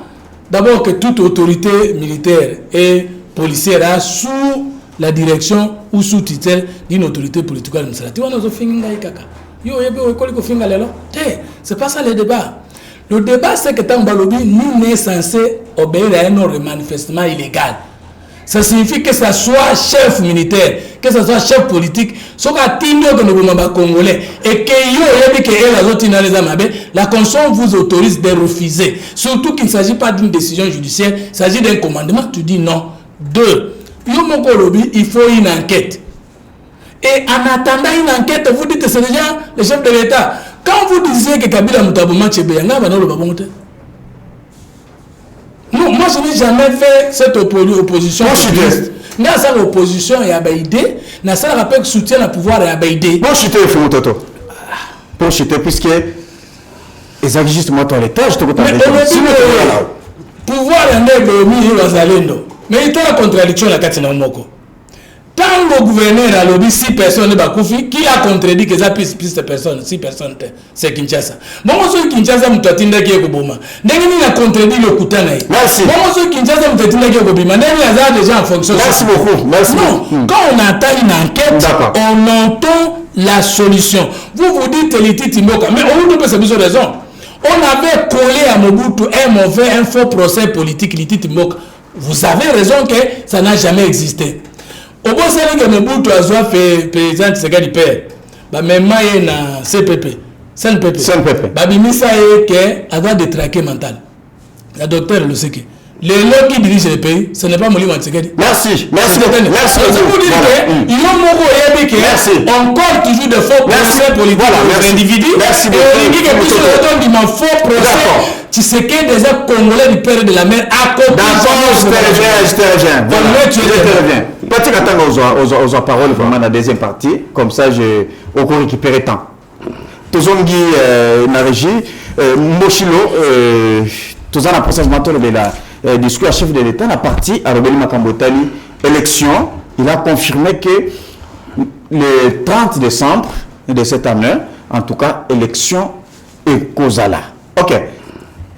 d'abord que toute autorité militaire et policière a sous la direction ou sous tutelle d'une autorité politique administrative. C'est pas ça le débat. Le débat, c'est que Tambalobi, nous n'est censé obéir à un ordre manifestement illégal. Ça signifie que ce soit chef militaire, que ce soit chef politique, ce soit congolais, et que la Constitution vous autorise de refuser. Surtout qu'il ne s'agit pas d'une décision judiciaire, il s'agit d'un commandement, tu dis non. 2. Il faut une enquête. Et en attendant une enquête, vous dites que c'est déjà le chef de l'État. Quand vous disiez que Kabila Moutabouma Tchébé, je n'ai jamais fait cette opposition. N'a ça l'opposition et abaïdé, n'a ça le rappel soutien le pouvoir et abaïdé. Bon, je t'ai fait toto. Bon, je t'ai puisque ils ont justement ton étage, tu peux t'en pouvoir et mais il y a une contradiction la Katina Moko. Tant le gouverneur a lobby 6 personnes qui a contredit que ça puisse plus de personnes, 6 personnes, c'est Kinshasa. Bon, moi, Kinshasa, je t'attendais qu'il y ait Boma. N'est-ce pas contredit le Koutanaï? Merci. Bon, moi, Kinshasa, je t'attendais qu'il y ait Boma. N'est-ce pas déjà en fonction. Merci beaucoup. Merci. Non, quand on entend une enquête, on entend la solution. Vous dites Teliti Timoka, mais on nous donne cette raison. On avait collé à Mobutu un faux procès politique, Teliti Timoka. Vous avez raison que ça n'a jamais existé. Au bout de Mobutu a fait président de Segadi Père, même na CPP, CNPP. Babimisa est que avoir des traqués mentaux. La docteur le sait que les lois qui dirigent le pays, ce n'est pas Mouli Mantsegadi. Merci. C'est pour dire que ils ont encore toujours de faux procès politiques aux individus. Merci beaucoup. Et il dit que plus on donne faux procès. Tu sais que des Congolais du père de la mer à côté. D'accord, je te reviens. Petit attends aux paroles vraiment dans la deuxième partie. Comme ça, je vais encore récupérer temps. Tozongi na régie, Moshilo, Tozana la procès de la discours à chef de l'État, la partie à Robeli Makambotali, élection, il a confirmé que le 30 décembre de cette année, en tout cas, élection et Kozala. Ok.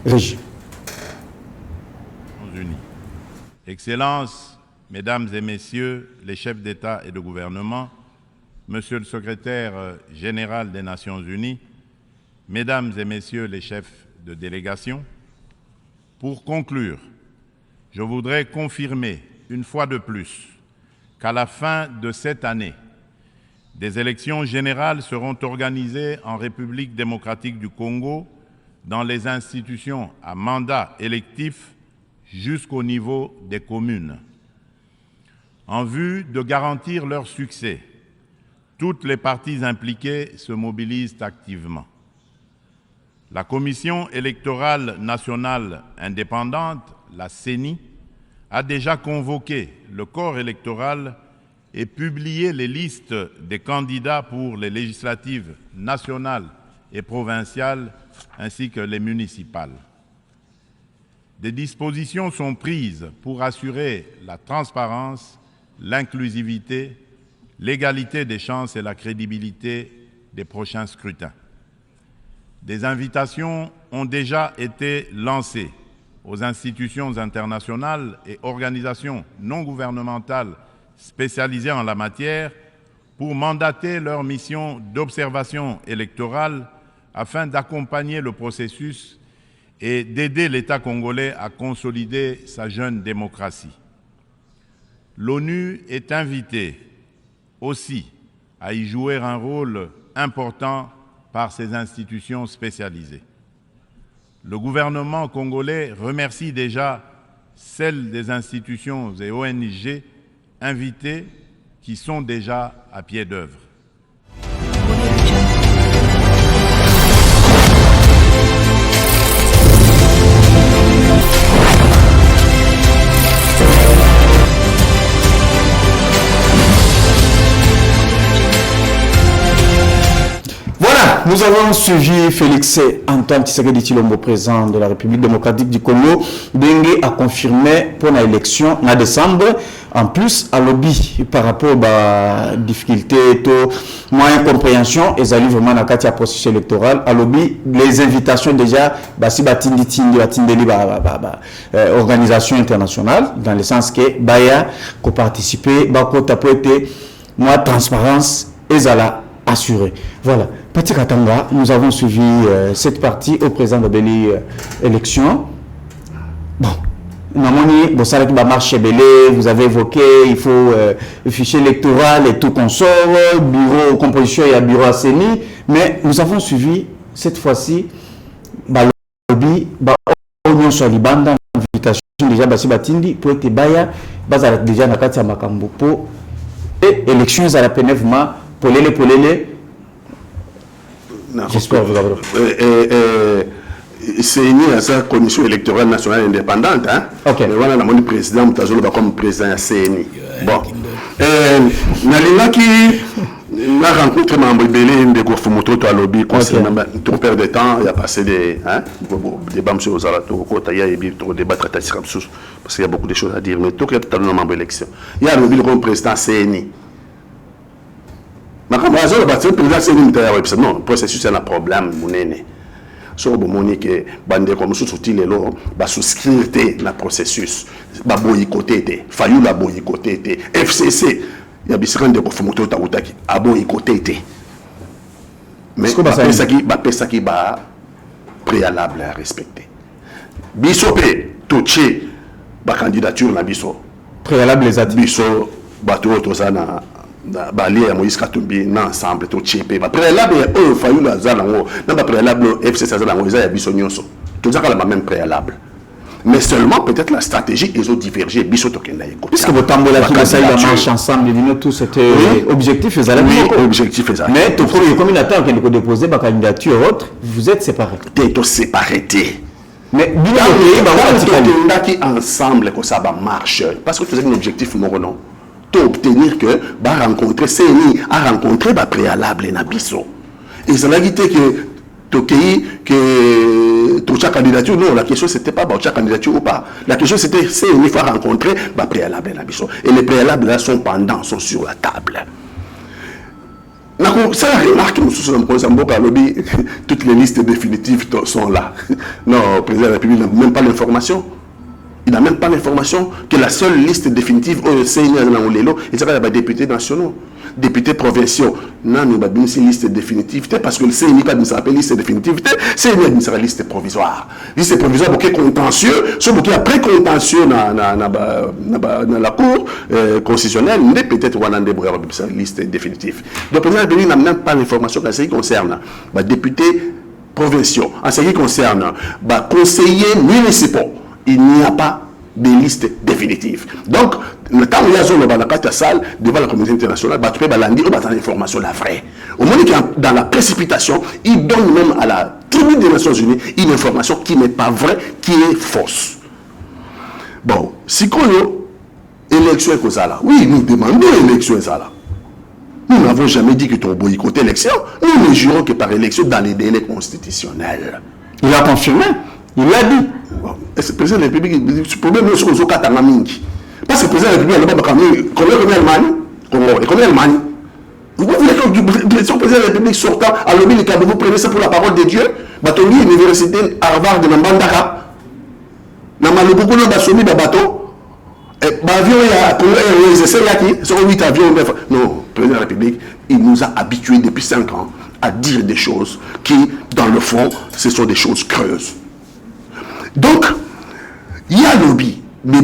Régie. Excellences, Mesdames et Messieurs les chefs d'État et de gouvernement, Monsieur le secrétaire général des Nations Unies, Mesdames et Messieurs les chefs de délégation, pour conclure, je voudrais confirmer une fois de plus qu'à la fin de cette année, des élections générales seront organisées en République démocratique du Congo dans les institutions à mandat électif jusqu'au niveau des communes. En vue de garantir leur succès, toutes les parties impliquées se mobilisent activement. La Commission électorale nationale indépendante, la CENI, a déjà convoqué le corps électoral et publié les listes des candidats pour les législatives nationales et provinciales ainsi que les municipales. Des dispositions sont prises pour assurer la transparence, l'inclusivité, l'égalité des chances et la crédibilité des prochains scrutins. Des invitations ont déjà été lancées aux institutions internationales et organisations non gouvernementales spécialisées en la matière pour mandater leur mission d'observation électorale afin d'accompagner le processus et d'aider l'État congolais à consolider sa jeune démocratie. L'ONU est invitée aussi à y jouer un rôle important par ses institutions spécialisées. Le gouvernement congolais remercie déjà celles des institutions et ONG invitées qui sont déjà à pied d'œuvre. Nous avons suivi Félix Antoine Tshisekedi Tshilombo, président de la République démocratique du Congo. Dengue a confirmé pour l'élection en décembre. En plus, à lobby par rapport à la difficulté, moyen compréhension, et allaient vraiment dans le processus électoral. À lobby, les invitations déjà, si organisation internationale, dans le sens que Baya, qu'on participer, moi, transparence, et Zala assuré. Voilà. Petit Katanga, nous avons suivi cette partie au présent de l'élection. Bon, vous avez évoqué, il faut le fichier électoral et tout consort, bureau, composition et bureau ACENI, mais nous avons suivi cette fois-ci, lobby, Union sur Libanda, invitation déjà, Batindi, pour être Baya, déjà dans la Makambo, pour et élections à la pénévement, pour les. J'espère vous avoir. CENI a sa commission électorale nationale indépendante. Hein? Okay. Mais voilà, le président Moutazolo comme président de CENI. Bon. Nalina qui a rencontré membre Belé de Gofumoto à lobby concernant trop perdre de temps. Il y a passé des débats sur les alatos, il y a des débats parce qu'il y a beaucoup de choses à dire. Mais tout le monde est membre de l'élection. Il y a le lobby comme président CENI. Mais comme le président CENI, non, le processus c'est un problème. So bomoni que bande comme sous-soutil les lots ba souscrire le processus ba boycotter te fayu la boycotter te FCC ya bisran de kofumoto ta utaki a boycotter te mais ça qui ba préalable à respecter bisopé touché ba candidature na biso préalable les ati biso bato to sana bali ya Moïse Katumbi na ensemble to chepé ba préalable e fayu la zalango na ba préalable FCC zalango za ya biso nyonso to zaka la même préalable mais seulement peut-être la stratégie ils ont divergé biso to kenda yeko puisque vous tambola qui ça il marche ensemble et tout c'était objectif et zala objectif et zala mais to premier comme une attaque qui déposer ba candidature autre vous êtes séparés t'es séparés mais bien qui ensemble que ça va marcher parce que c'est un objectif non obtenir que va rencontrer CENI a rencontré ba préalable na biso et ça l'a dit que Tokei que toute candidature non la question c'était pas votre candidature ou pas la question c'était CENI faut rencontrer ba préalable na biso et les préalables là sont pendants sont sur la table. Ça la remarque nous sur le lobby toutes les listes définitives sont là. Non, le président de la République n'a même pas l'information. Il n'a même pas l'information que la seule liste définitive au CENI et ça va être députés nationaux, députés provinciaux. Non, nous avons une liste définitive parce que le CENI pas une liste définitive, CENI a une liste provisoire. Liste provisoire pour qu'il y ait contentieux, ce qui après contentieux dans la cour constitutionnelle, mais peut-être on a une liste définitive. Donc le président de la République n'a même pas l'information en ce qui concerne les députés provinciaux, en ce qui concerne les conseillers municipaux. Il n'y a pas de liste définitive. Donc, le temps où il y a une salle devant la communauté internationale, il y a une information la vraie. Au moment où dans la précipitation, il donne même à la tribune des Nations Unies une information qui n'est pas vraie, qui est fausse. Bon, si qu'on a élection est là, oui, nous demandons élection est là. Nous n'avons jamais dit que tu as boycotté l'élection. Nous ne jurons que par élection dans les délais constitutionnels. Il a confirmé. Il l'a dit. Le président de la République, le problème est sur le Katanga Mingi. Parce que le président de la République, combien d'Allemagne vous voulez que le président de la République sortant à l'objet de vous prenez ça pour la parole de Dieu Batoli, l'université Harvard de Nambandaka, Namaloboko, Basomi, Babato, Bavion, il y a 8 avions. Non, le président de la République, il nous a habitués depuis 5 ans à dire des choses qui, dans le fond, ce sont des choses creuses. Donc, il y a un lobby, mais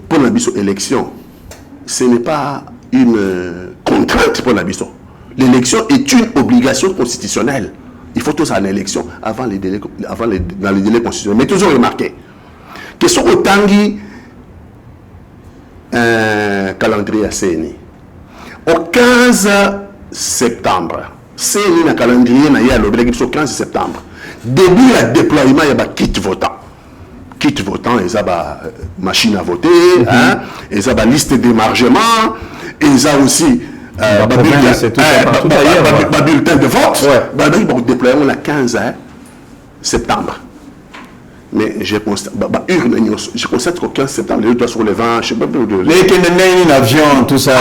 pour la élection, ce n'est pas une contrainte pour la biso. L'élection est une obligation constitutionnelle. Il faut tous aller à l'élection dans les délais constitutionnels. Mais toujours remarqué que ce Tangi calendrier à CENI. Au 15 septembre, CENI na calendrier na ya l'obligation 15 septembre. Début le déploiement, il y a un kit votant. Kit votant, il y a une machine à voter, il y a une liste d'émargement, il y a aussi un bulletin de vote. Le déploiement le 15 septembre. Mais je constate qu'au 15 septembre, les 2 sur le 20, je ne sais pas plus de... Les qui ont un avion, tout ça,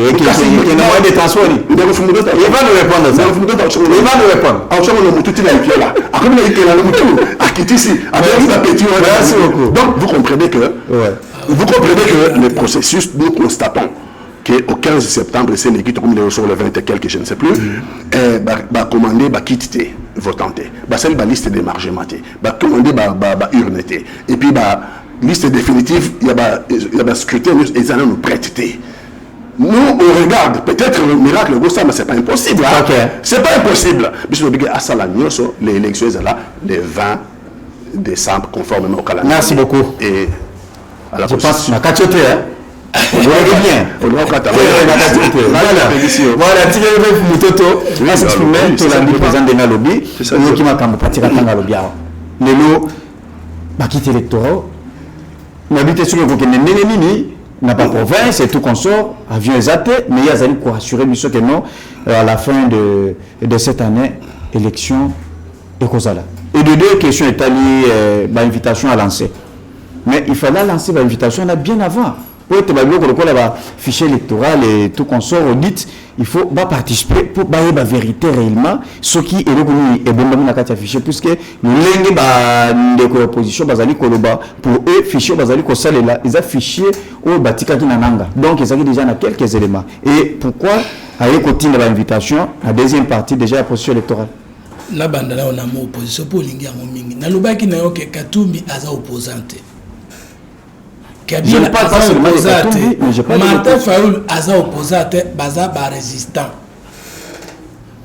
et qui ont un moyen de transport. Il va nous répondre à ça. Il va nous répondre. Donc, vous comprenez que le processus, nous constatons qu'au 15 septembre, c'est l'équipe comme les sur le 20 et quelques, je ne sais plus, commandé, quitter, votanté, c'est la liste d'émargement, commandé, urneté, et puis liste définitive, il y a scrutin, ils allons nous prêter. Nous, on regarde, peut-être le miracle, mais ce n'est pas impossible. Ce n'est pas impossible. Les élections sont là, le 20 décembre, conformément au calendrier. Merci beaucoup. Et à la je pense que vous voyez bien. Voilà, tu veux Mutoto, président de Nalobi, qui m'a parti à Tangalobia. lelo bakite électoral n'habite sur le nini n'a pas province et tout consort avion exaté mais il y a zali quoi assurer mission que non à la fin de cette année élection et kozala et de deux questions établies invitation à lancer mais il fallait lancer l'invitation là bien avant pour être le fichier électoral et tout consort audit il faut participer pour bailler la vérité réellement ce qui est reconnu et bon dans la fichier puisque l'engue de l'opposition bazali koloba pour eux fichier bazali ko salela ils a fichier au batika kinananga donc ils ont déjà quelques éléments et pourquoi aller continuer l'invitation la deuxième partie déjà la processus électorale na bandala on a mo opposition pour lingi ya mingi na lobaki na yo ke Katumbi aza opposante je ne parle pas seulement de Katumbi, mais je parle de Martin Fayoul aza opposante baza ba résistant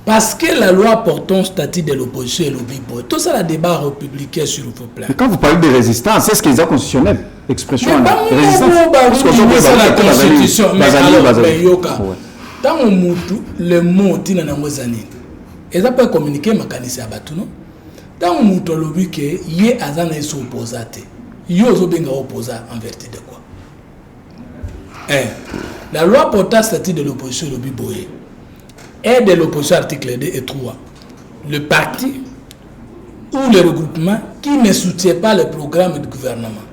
parce que la loi portant statut de l'opposition et l'obibo tout ça la débat républicain sur le peuple. Quand vous parlez de résistance, c'est ce qui est constitutionnel expression résistance parce que c'est la constitution mais alors yoka tant mutu le mot tina na ngozani et ça peut communiquer makanisi abatu non tant mutu lobi que ye azana est opposante yo zo benga opposa en vertu de quoi la loi portant statut de l'opposition le biboye est de l'opposition article 2 et 3 le parti ou le regroupement qui ne soutient pas le programme du gouvernement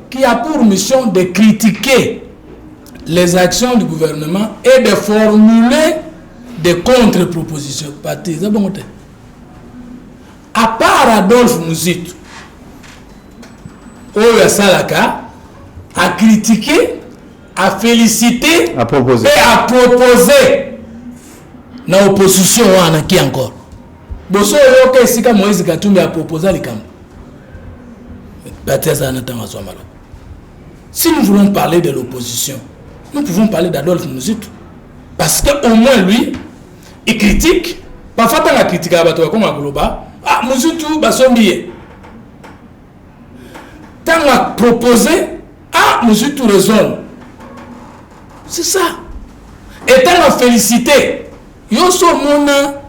qui a pour mission de critiquer les actions du gouvernement et de formuler des contre-propositions parti c'est bon à part Adolphe Muzitu Oya Salaka a critiqué, a félicité à proposer. Et a proposé na opposition wana qui encore. Boso yoke sika Moïse Katumbi a proposé likambo. Baptisa n'entend pas malo. Si nous voulons parler de l'opposition, nous pouvons parler d'Adolphe Muzitu parce que au moins lui il critique, parfois dans la critique à bato comme Goloba, ah Muzitu basombiye. Tant à proposer, ah, monsieur tout raisonne. C'est ça. Et tant à féliciter, yoso mona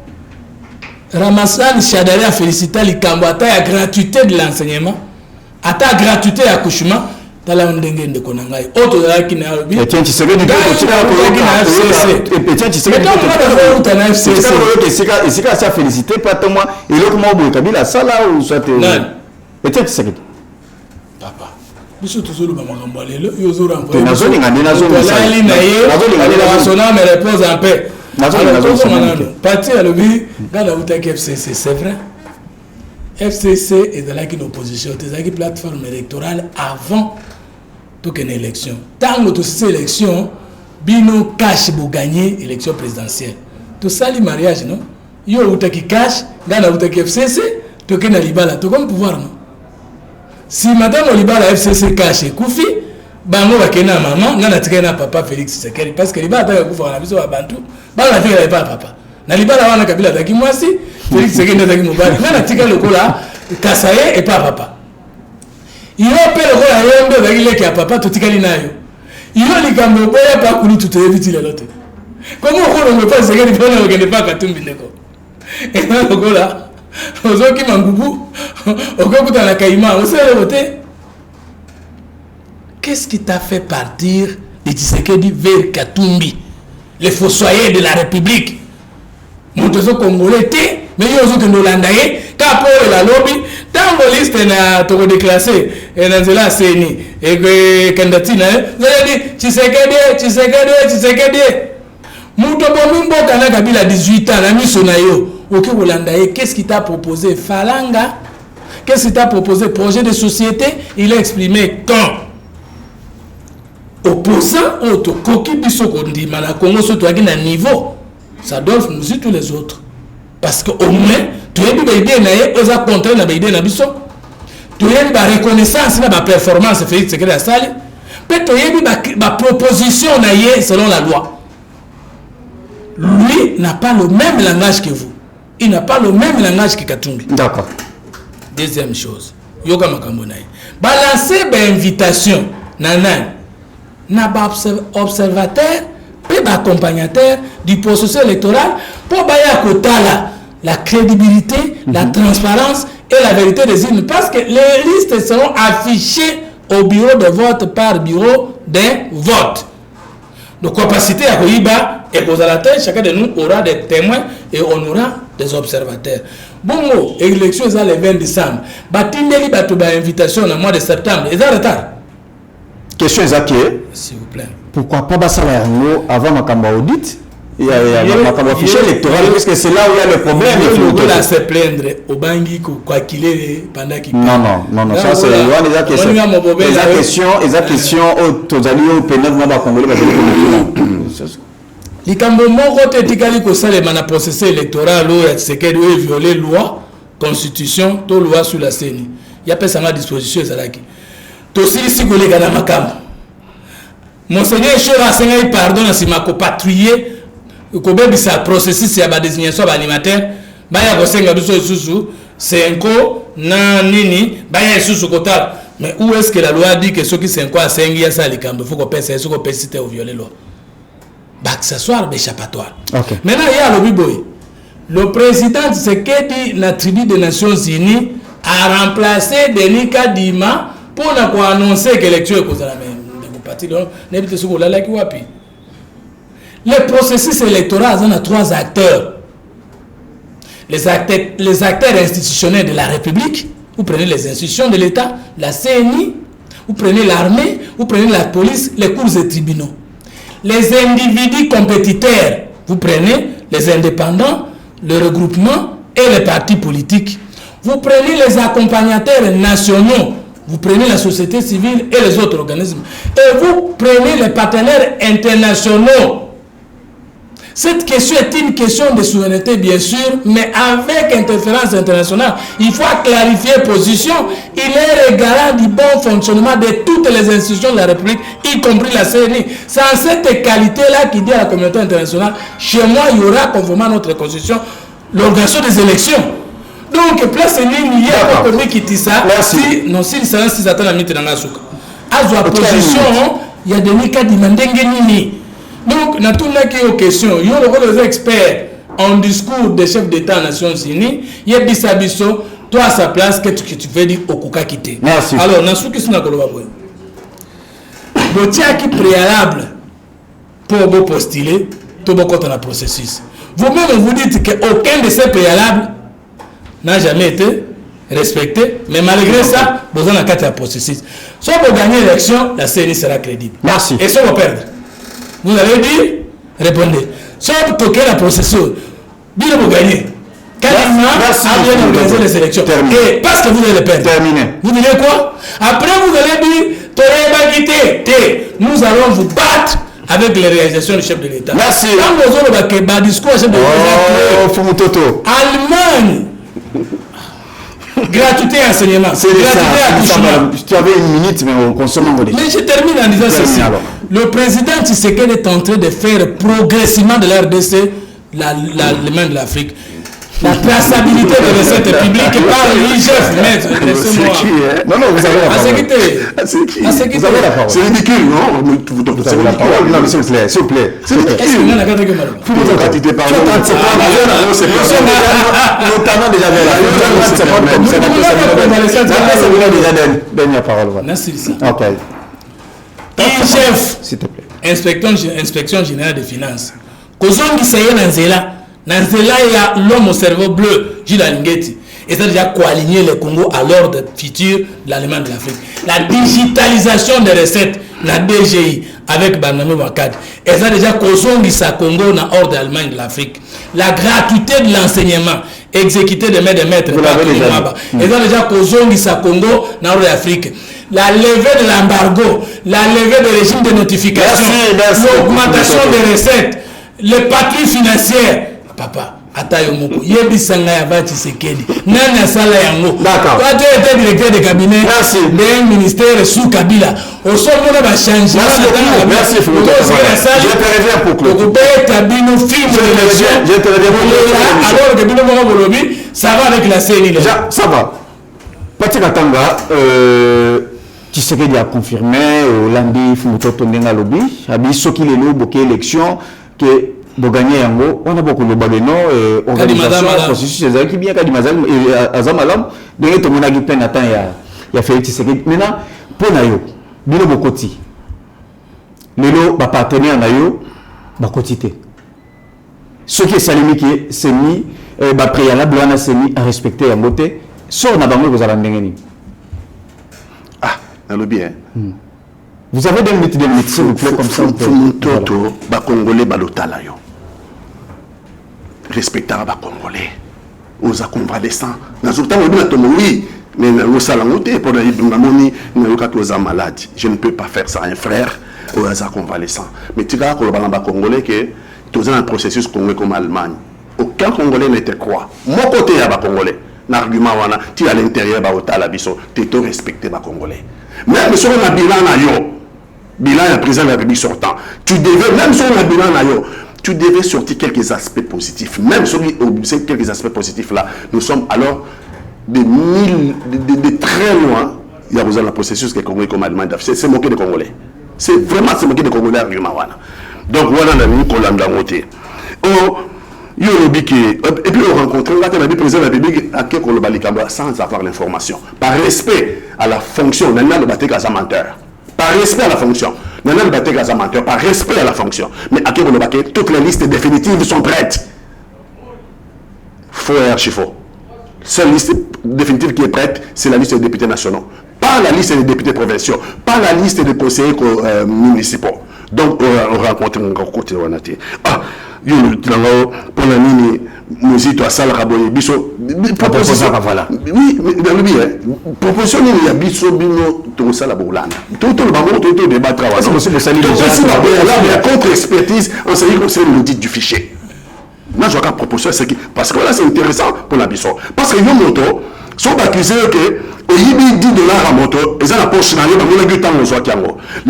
Ramassane Chadari a félicité l'Ikambata à gratuité de l'enseignement, à ta gratuité d'accouchement, dans la ndenge de Konangai. Autre de la qui n'a pas. Et tiens, tu sais que du coup, tu sais ça félicité, pas toi moi, et l'autre moi, au Kabila, ça là ou soit. Et tiens, tu sais que. Papa biso tozolo ba makambo lelo yozo renvoyer nazo linga nazo sona me repose en paix parti à l'obi gana utaki FCC c'est vrai FCC est dans la opposition c'est la plateforme électorale avant toute une élection tant que cette élection bino cash pour gagner élection présidentielle tout ça le mariage non yo utaki cash gana utaki FCC to kena libala to comme pouvoir non. Si madame Oliba la FCC cache Koufi, bango bakena maman, ngana tikena papa Félix Tshisekedi parce que liba ataka kufa na biso bantu, bana tikela pas papa. Na liba la wana kabila taki mwasi, Félix Tshisekedi taki mobali. Ngana tikela lokola Kasaye et pas papa. Iyo pe lokola yombe bakile ki papa to tikali nayo. Iyo likambo boya pa kuli tout éviter la lote. Comment on ne pas Tshisekedi pona okende pas Katumbi ndeko. Et na lokola Ozoki mangubu, okokuta na kaima, osele voter. Qu'est-ce qui t'a fait partir de Tshisekedi vers Katumbi, le fossoyeur de la République? Montozo congolais mais yozo que nous landaye, kapo la lobby, tango liste na toko déclassé, et na zela seni, et que kandatina, zeli Tshisekedi. Muto bomimbo kana kabila 18 ans, na miso na yo. Ok, Hollande, qu'est-ce qu'il t'a proposé? Falanga. Qu'est-ce qu'il t'a proposé? Projet de société. Il a exprimé quand opposant au Tokoki Bisokondi, Mana Congo, surtout à un niveau, ça doit nous dire tous les autres. Parce qu'au moins, tu as dit que tu as contraint la idée de Biso. Tu as dit la reconnaissance, la performance, Félix Tshisekedi a sali. Puis tu as dit la proposition selon la loi. Lui n'a pas le même langage que vous. Il n'a pas le même langage que Katumbi. D'accord. Deuxième chose, Yoga Makambonaï. Balancer l'invitation, nanan, n'a pas observateur, puis accompagnateur du processus électoral pour bailler à côté la crédibilité, la transparence et la vérité des urnes, parce que les listes seront affichées au bureau de vote par bureau de vote. Donc, capacité à Koyiba et Kozalatel, chacun de nous aura des témoins et on aura des observateurs. Bon mot, élection est le 20 décembre. Batindeli Batouba invitation au mois de septembre. Est-ce retard? Question est s'il vous plaît. Pourquoi pas Bassala avant ma campagne audit? Il y a ma campagne fichier électoral, parce que c'est là où il y a le problème. Il faut se plaindre au Bangui quoi qu'il est pendant qu'il non, ça c'est les questions au Tozali au pénal na Congolais. Likambo moko te tikali ko salema na processus électoral où Tshisekedi a violé loi, constitution, to loi sur la CENI. Il y a personne à disposition ezalaki. To sili sikole kana makambo. Monseigneur Chora sengai pardon na simako patrouiller ko bebisa processus ya ba désignation ba animateur ba ya kosenga biso susu senko na nini ba ya susu kotala. Mais où est-ce que la loi dit que ceux qui senko a sengi ya ça likambo faut ko pesa ce ko pesite au violer loi. Accessoire d'échappatoire. Okay. Maintenant, il y a le Biboy. Le président Tshisekedi, la tribu des Nations Unies, a remplacé Denis Kadima pour annoncer que l'élection est causée à la même. Le processus électoral, il y a 3 acteurs. Les acteurs institutionnels de la République, vous prenez les institutions de l'État, la CNI, vous prenez l'armée, vous prenez la police, les cours et tribunaux. Les individus compétiteurs, vous prenez les indépendants, le regroupement et les partis politiques. Vous prenez les accompagnateurs nationaux, vous prenez la société civile et les autres organismes. Et vous prenez les partenaires internationaux. Cette question est une question de souveraineté, bien sûr, mais avec interférence internationale. Il faut clarifier position. Il est le garant du bon fonctionnement de toutes les institutions de la République, y compris la CNI. C'est en cette qualité-là qu'il dit à la communauté internationale, chez moi, il y aura, conformément à notre constitution, l'organisation des élections. Donc, place il y a un peu qui dit ça. Non, si ça attend la minute dans la souka. À sa position, il y a des cas demandés. Donc, dans tout le qui est question, il y a des experts en discours des chefs d'État des Nations Unies. Il y a des abisso, toi à sa place, qu'est-ce que tu veux dire au Kuka quitter. Merci. Alors, dans ce qui est qui préalable pour postuler, tout le monde dans le processus. Vous-même, vous dites qu'aucun de ces préalables n'a jamais été respecté, mais malgré ça, vous avez un processus. Si vous gagnez l'élection, la CNI sera crédible. Merci. Et si vous perdez, vous allez dire, répondez. Si vous toquez la processus, dites vous gagnez. Kalima a bien organisé les élections. Et parce que vous allez perdre. Terminé. Vous direz quoi? Après, vous allez dire, nous allons vous battre avec les réalisations du chef de l'État. Merci. Quand vous avez un discours chef de l'État, Allemagne, gratuité et enseignement. C'est gratuité et accouchement. Tu avais une minute, mais on consomme en Mais je termine en disant ceci. Le président Tshisekedi est en train de faire progressivement de l'RDC les mains de l'Afrique. La traçabilité de recettes publiques par l'IGF. Non, vous avez la parole. Vous avez la parole. C'est ridicule, non? Vous avez la parole. Non, s'il vous plaît. S'il vous plaît. Est-ce que vous avez la parole? Notamment déjà OK. IGF, s'il te plaît. Inspection générale des finances. Kozongi saye nanzela. Nanzela ya l'homme au cerveau bleu, Gilles Alingeti. Et ça a déjà co-aligné le Congo à l'ordre futur de l'Allemagne de l'Afrique. La digitalisation des recettes, la DGI, avec Baname Wakad. Et ça a déjà Kozongi sa Congo dans l'ordre de l'Allemagne de l'Afrique. La gratuité de l'enseignement, exécuté de maîtres. Et ça a déjà Kozongi sa Congo dans l'ordre de l'Afrique. La levée de l'embargo, la levée du régime de notification, l'augmentation des recettes, les patrouilles financières. Papa, Atayo Moko, Yebisanga Yaba Tshisekedi, Nana Sala Yango. D'accord. Toi, tu étais directeur de cabinet d'un ministère sous Kabila. Au sommet, on va changer. Merci, je te reviens pour clore. Je te reviens pour clore. Alors que Bino Moko Bolobi, ça va avec la CNI. Ça va. Pati Katanga, Tshisekedi a confirmé au lundi Fumuto Tondenga Lobby, a dit ce qu'il est là, beaucoup d'élections, que Bo gagner yango, on a beaucoup de bagano organisation processus ezaki bien kadi mazal azamalam donc to mona ki peine attend ya Félix Tshisekedi. Maintenant pour na yo bino bokoti. Lelo ba partenaire na yo ba kotité. Ce qui est salimi qui c'est mis ba préalable wana c'est mis à respecter en beauté. So na bango kozala ndengeni. Ah, na lobi hein. Vous avez des minutes s'il vous plaît comme ça. Toto ba congolais ba lotala yo. Respectera ba congolais aux convalescents nazotan on dit oui mais nous salangoté pour na moni na yoka to za malade je ne peux pas faire ça un frère aux convalescents mais tu vois ko ba congolais que tous un processus congolais comme Allemagne aucun congolais ne te croit mon côté ya ba congolais l'argument wana tu à l'intérieur ba otala biso tu te respecter ba congolais même sur un bilan na yo bilan ya président de la République sortant tu devais même sur un bilan na yo tu devais sortir quelques aspects positifs. Même sur quelques aspects positifs là, nous sommes alors de très loin. Il y a besoin de la processus que les Congolais comme Allemagne. C'est moqué des Congolais. C'est vraiment se moquer des Congolais. Donc voilà la ligne qu'on l'a monté. Et puis on rencontre le président de la République à qui on l'a sans avoir l'information. Par respect à la fonction, on a le bâti à menteur. Par respect à la fonction. Par respect à la fonction. Mais à Kébolobake, toutes les listes définitives sont prêtes. Faux et archi-faux. Seule liste définitive qui est prête, c'est la liste des députés nationaux. Pas la liste des députés provinciaux. Pas la liste des conseillers municipaux. Donc, on rencontre mon côté. Ah, pour la mini, Mosito à Salaraboye, Bisso. Proposition, voilà. Oui, mais dans le bien, proposition, il y a Bisso, Bino, tout ça, la Boulane. Tout le monde, tout le débat, travail. C'est pour ça que il y a contre-expertise en ce qui concerne l'audit du fichier. Moi, je vois qu'à proposition, c'est parce que là, c'est intéressant pour la Bisso. Parce que Yomoto sont accusés que. $10 à moto, et ça la poche la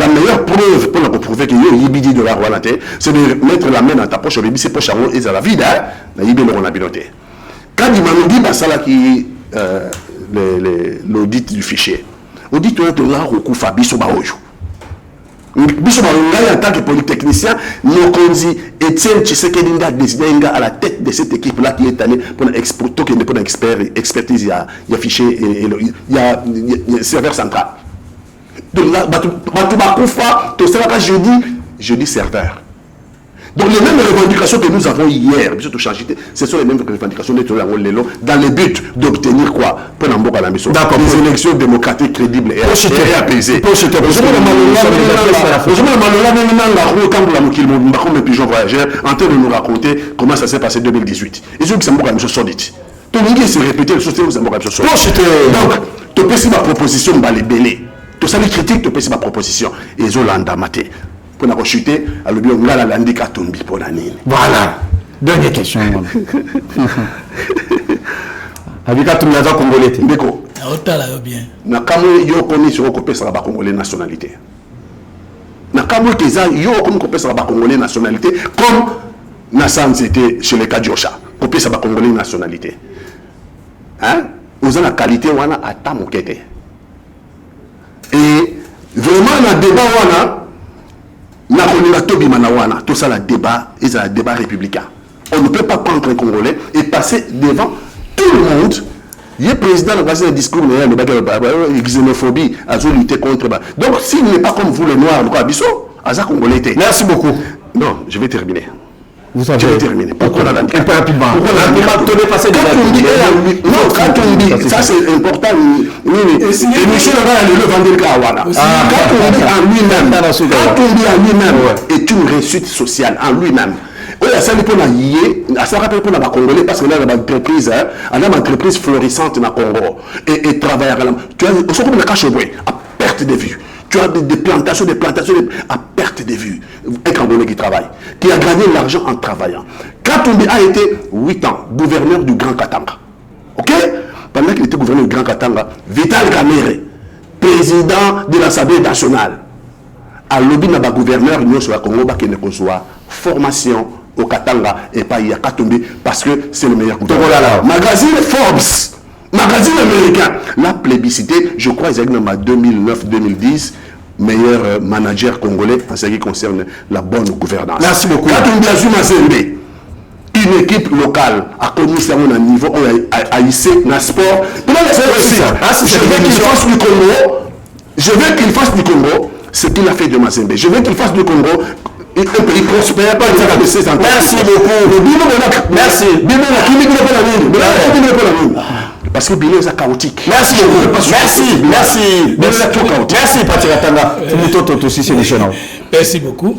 meilleure preuve pour la prouver qu'il y a $10, c'est de mettre la main dans ta poche, c'est poche et ça la vide, on a piloté. Quand il m'a dit, ça là qui l'audit du fichier, audit tu as au coup Fabiso Baojo. En tant que polytechnicien, nous conduisons Etienne Tshisekedi a décidé à la tête de cette équipe-là qui est allée pour expertise, il y a fichier et il y a serveur central. Donc là, jeudi serveur. Donc les mêmes revendications que nous avons hier, ce sont les mêmes revendications dans le but d'obtenir quoi pour des élections démocratiques crédibles et apaisées. En train de nous raconter comment ça s'est passé en 2018. Et ceux qui sont sortis. Tout le monde s'est répété, le soutien aux Américains. Donc, tu peux essayer ma proposition, tu sais les critiques, tu peux essayer ma proposition. Et ils ont l'andamaté. Pour nous chuter, alors bien on a la landika tombi pour la nine. Voilà. Dernière question. Avec tout le monde congolais. D'accord. bien. Na kamu yo komi sur ko pesa ba congolais nationalité. Na kamu keza yo komi ko pesa ba congolais nationalité comme na c'était chez les Kadjosha. Ko pesa ba congolais nationalité. Hein? Vous avez la qualité wana ata mokete. Et vraiment na débat wana tout ça, le débat, c'est un débat républicain. On ne peut pas prendre un Congolais et passer devant tout le monde. Il est président de discours, de xénophobie, à lutter contre. Donc, s'il n'est pas comme vous, les Noirs, Congolais. Merci beaucoup. Non, je vais terminer. Vous avez terminé. Pourquoi la langue? Un peu rapidement. Quand on dit, ça c'est important. Et Michel le vendre Kawana. Quand on dit en lui-même, est une réussite sociale en lui-même. Oui, ça dépend ça rappelle pour la Congolais parce que là, il y a une entreprise florissante dans le Congo et travailler à la. Tu as au second de la cache à perte de vue. Tu as des plantations à perte de vue. Un Congolais qui travaille, qui a gagné l'argent en travaillant. Katumbi a été 8 ans gouverneur du Grand Katanga. Ok? Pendant qu'il était gouverneur du Grand Katanga, Vital Kamerhe, président de l'Assemblée nationale, a lobby na gouverneur de la Congo qui ne reçoit formation au Katanga et pas à Katumbi parce que c'est le meilleur gouverneur. Magazine Forbes, magazine américain, la plébiscité, je crois, ils ont 2009-2010, meilleur manager congolais en ce qui concerne la bonne gouvernance. Merci beaucoup. Katumbi Azou Mazembe, une équipe locale a connu ça à niveau haïssé dans le sport. Je veux qu'il fasse du Congo ce qu'il a fait de Mazembe. Je veux qu'il fasse du Congo un pays prospère. Merci beaucoup. Merci. Parce que Bilé est chaotique. Merci beaucoup. Merci, Patiratanga. Merci beaucoup.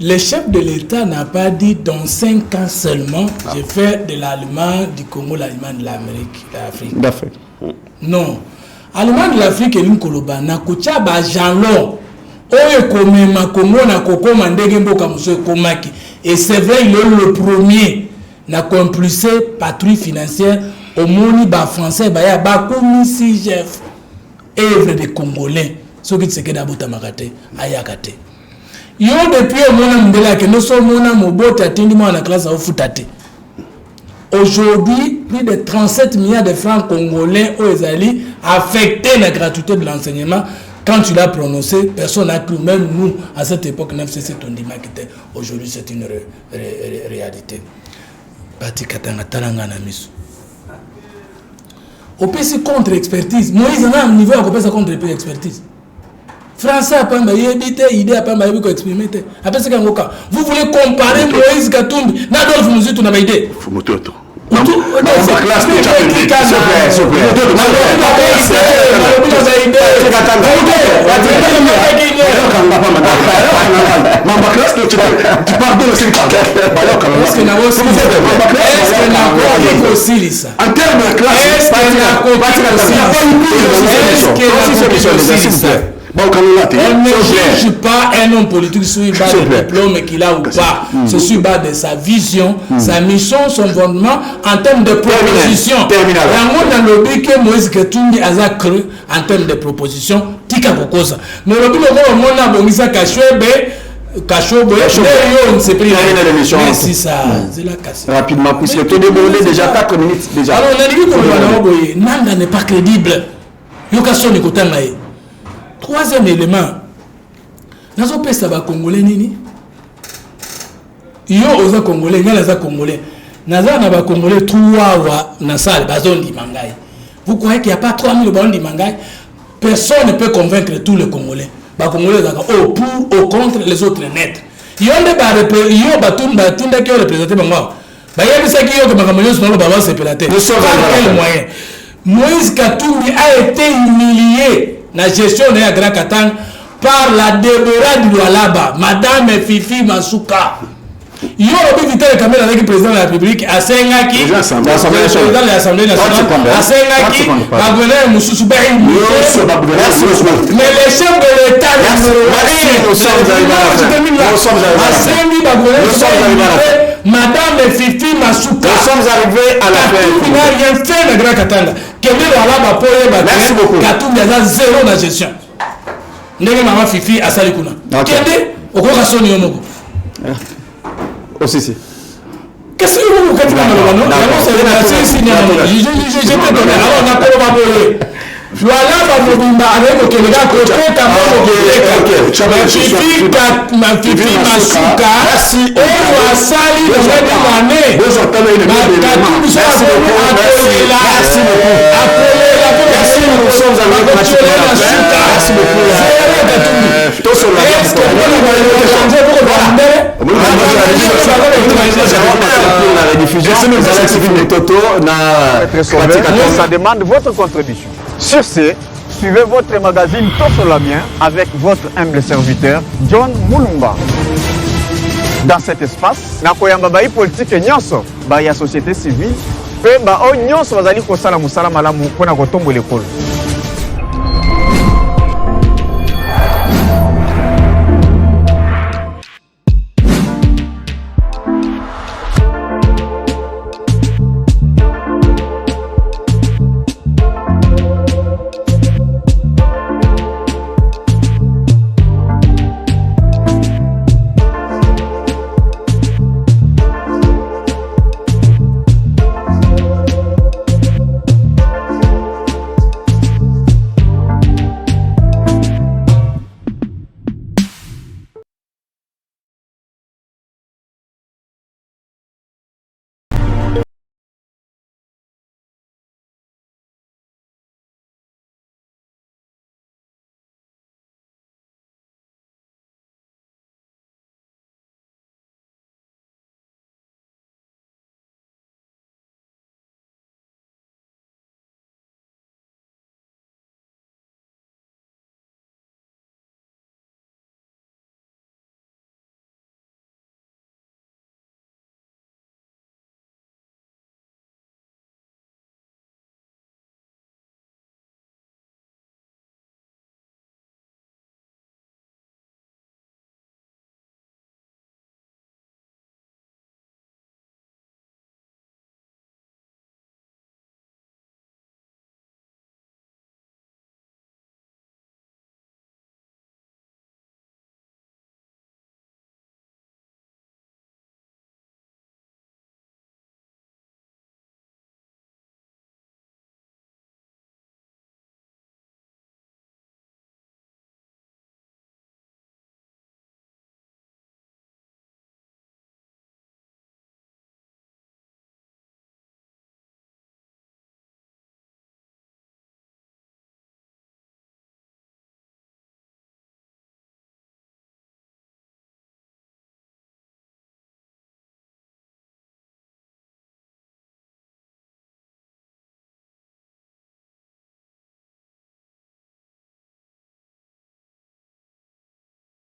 Le chef de l'État n'a pas dit dans 5 ans seulement, je fais de l'Allemagne du Congo, l'Allemagne de l'Amérique, de l'Afrique. Non. Allemagne de l'Afrique et l'Inkoloba, na kocha ba jalon. Oye komema Congo na koko mandege mboka muso komaki. Et c'est vrai, il est le premier na compulsé patrouille financière au moni ba français ba ya ba komisi chef œuvre des Congolais. Ce qui se queda bota makate ayakate. Yo depuis au mona mbela que nous sommes mona mobota tindi moi na classe au futate. Aujourd'hui, plus de 37 milliards de francs congolais aux Ezali affectés la gratuité de l'enseignement. Quand tu l'as prononcé, personne n'a cru, même nous, à cette époque, même si c'est ton dimanche qui était. Aujourd'hui, c'est une réalité. Bati katanga talanga na miso. Au PC contre-expertise. Moïse a un niveau à couper sa contre-expertise. Français a pas habité, idée a pas exprimé. Après ce qu'un vous voulez comparer Moïse Katumbi, n'adore vous nous on a idée. On ne juge pas un homme politique sur une base de diplôme qu'il a ou pas. C'est sur base de sa vision, sa mission, son fondement en termes de proposition. Dans le lobby que Moïse Katumbi a cru en termes de proposition, tika kokosa. Mais le lobby le monde a bonisa Kachobe, c'est pris si ça, c'est la casse. Rapidement, puisque tu débordé déjà 4 minutes déjà. Alors on a dit que Nanga n'est pas crédible. Yokaso ni kotangaye. Troisième élément, nous avons fait ça Congolais nini. Yo oza Congolais, nga naza Congolais. Naza na ba Congolais 3 wa na salle bazon di mangai. Vous croyez qu'il n'y a pas 3000 bazon di mangai? Personne ne peut convaincre tous les Congolais. Ba Congolais zaka au pour au contre les autres net. Yo nde ba tunda qui représenter bango. Ba yebisa ki yo ke bakamonyo sono ba se pelater. Quel moyen? Moïse Katumbi a été humilié. La gestion de la Grand Katang par la Déborah du Lualaba, Madame Fifi Masuka. Il y a eu le caméra avec le président de la République à Sengaki, le président de l'Assemblée nationale, à Sengaki, Bagolé Moussouba, mais les chefs de l'État, Madame Fifi Masuka, nous sommes arrivés à la fin. Il n'a rien fait le Grand Katanga. Merci beaucoup. Katumbi a 0 dans la gestion. Ndenge maman Fifi a salikuna. Kende okoka soni yomoko. Aussi. Qu'est-ce que vous faites là? Je te donne. Alors on a pas le baboyer. Voilà ma mobimba avec le Kenya côté ma Fifi Masuka. Merci. On va salir le l'année. Nous sommes avec merci Ça demande votre contribution. Sur ce, suivez votre magazine Toso la Mien avec votre humble serviteur John Mulumba. Dans cet espace, nakoyamba ba politique nyonso ba ya société civile, pe ba o nyonso bazali kosala musala malamu pona kotombola ekolo.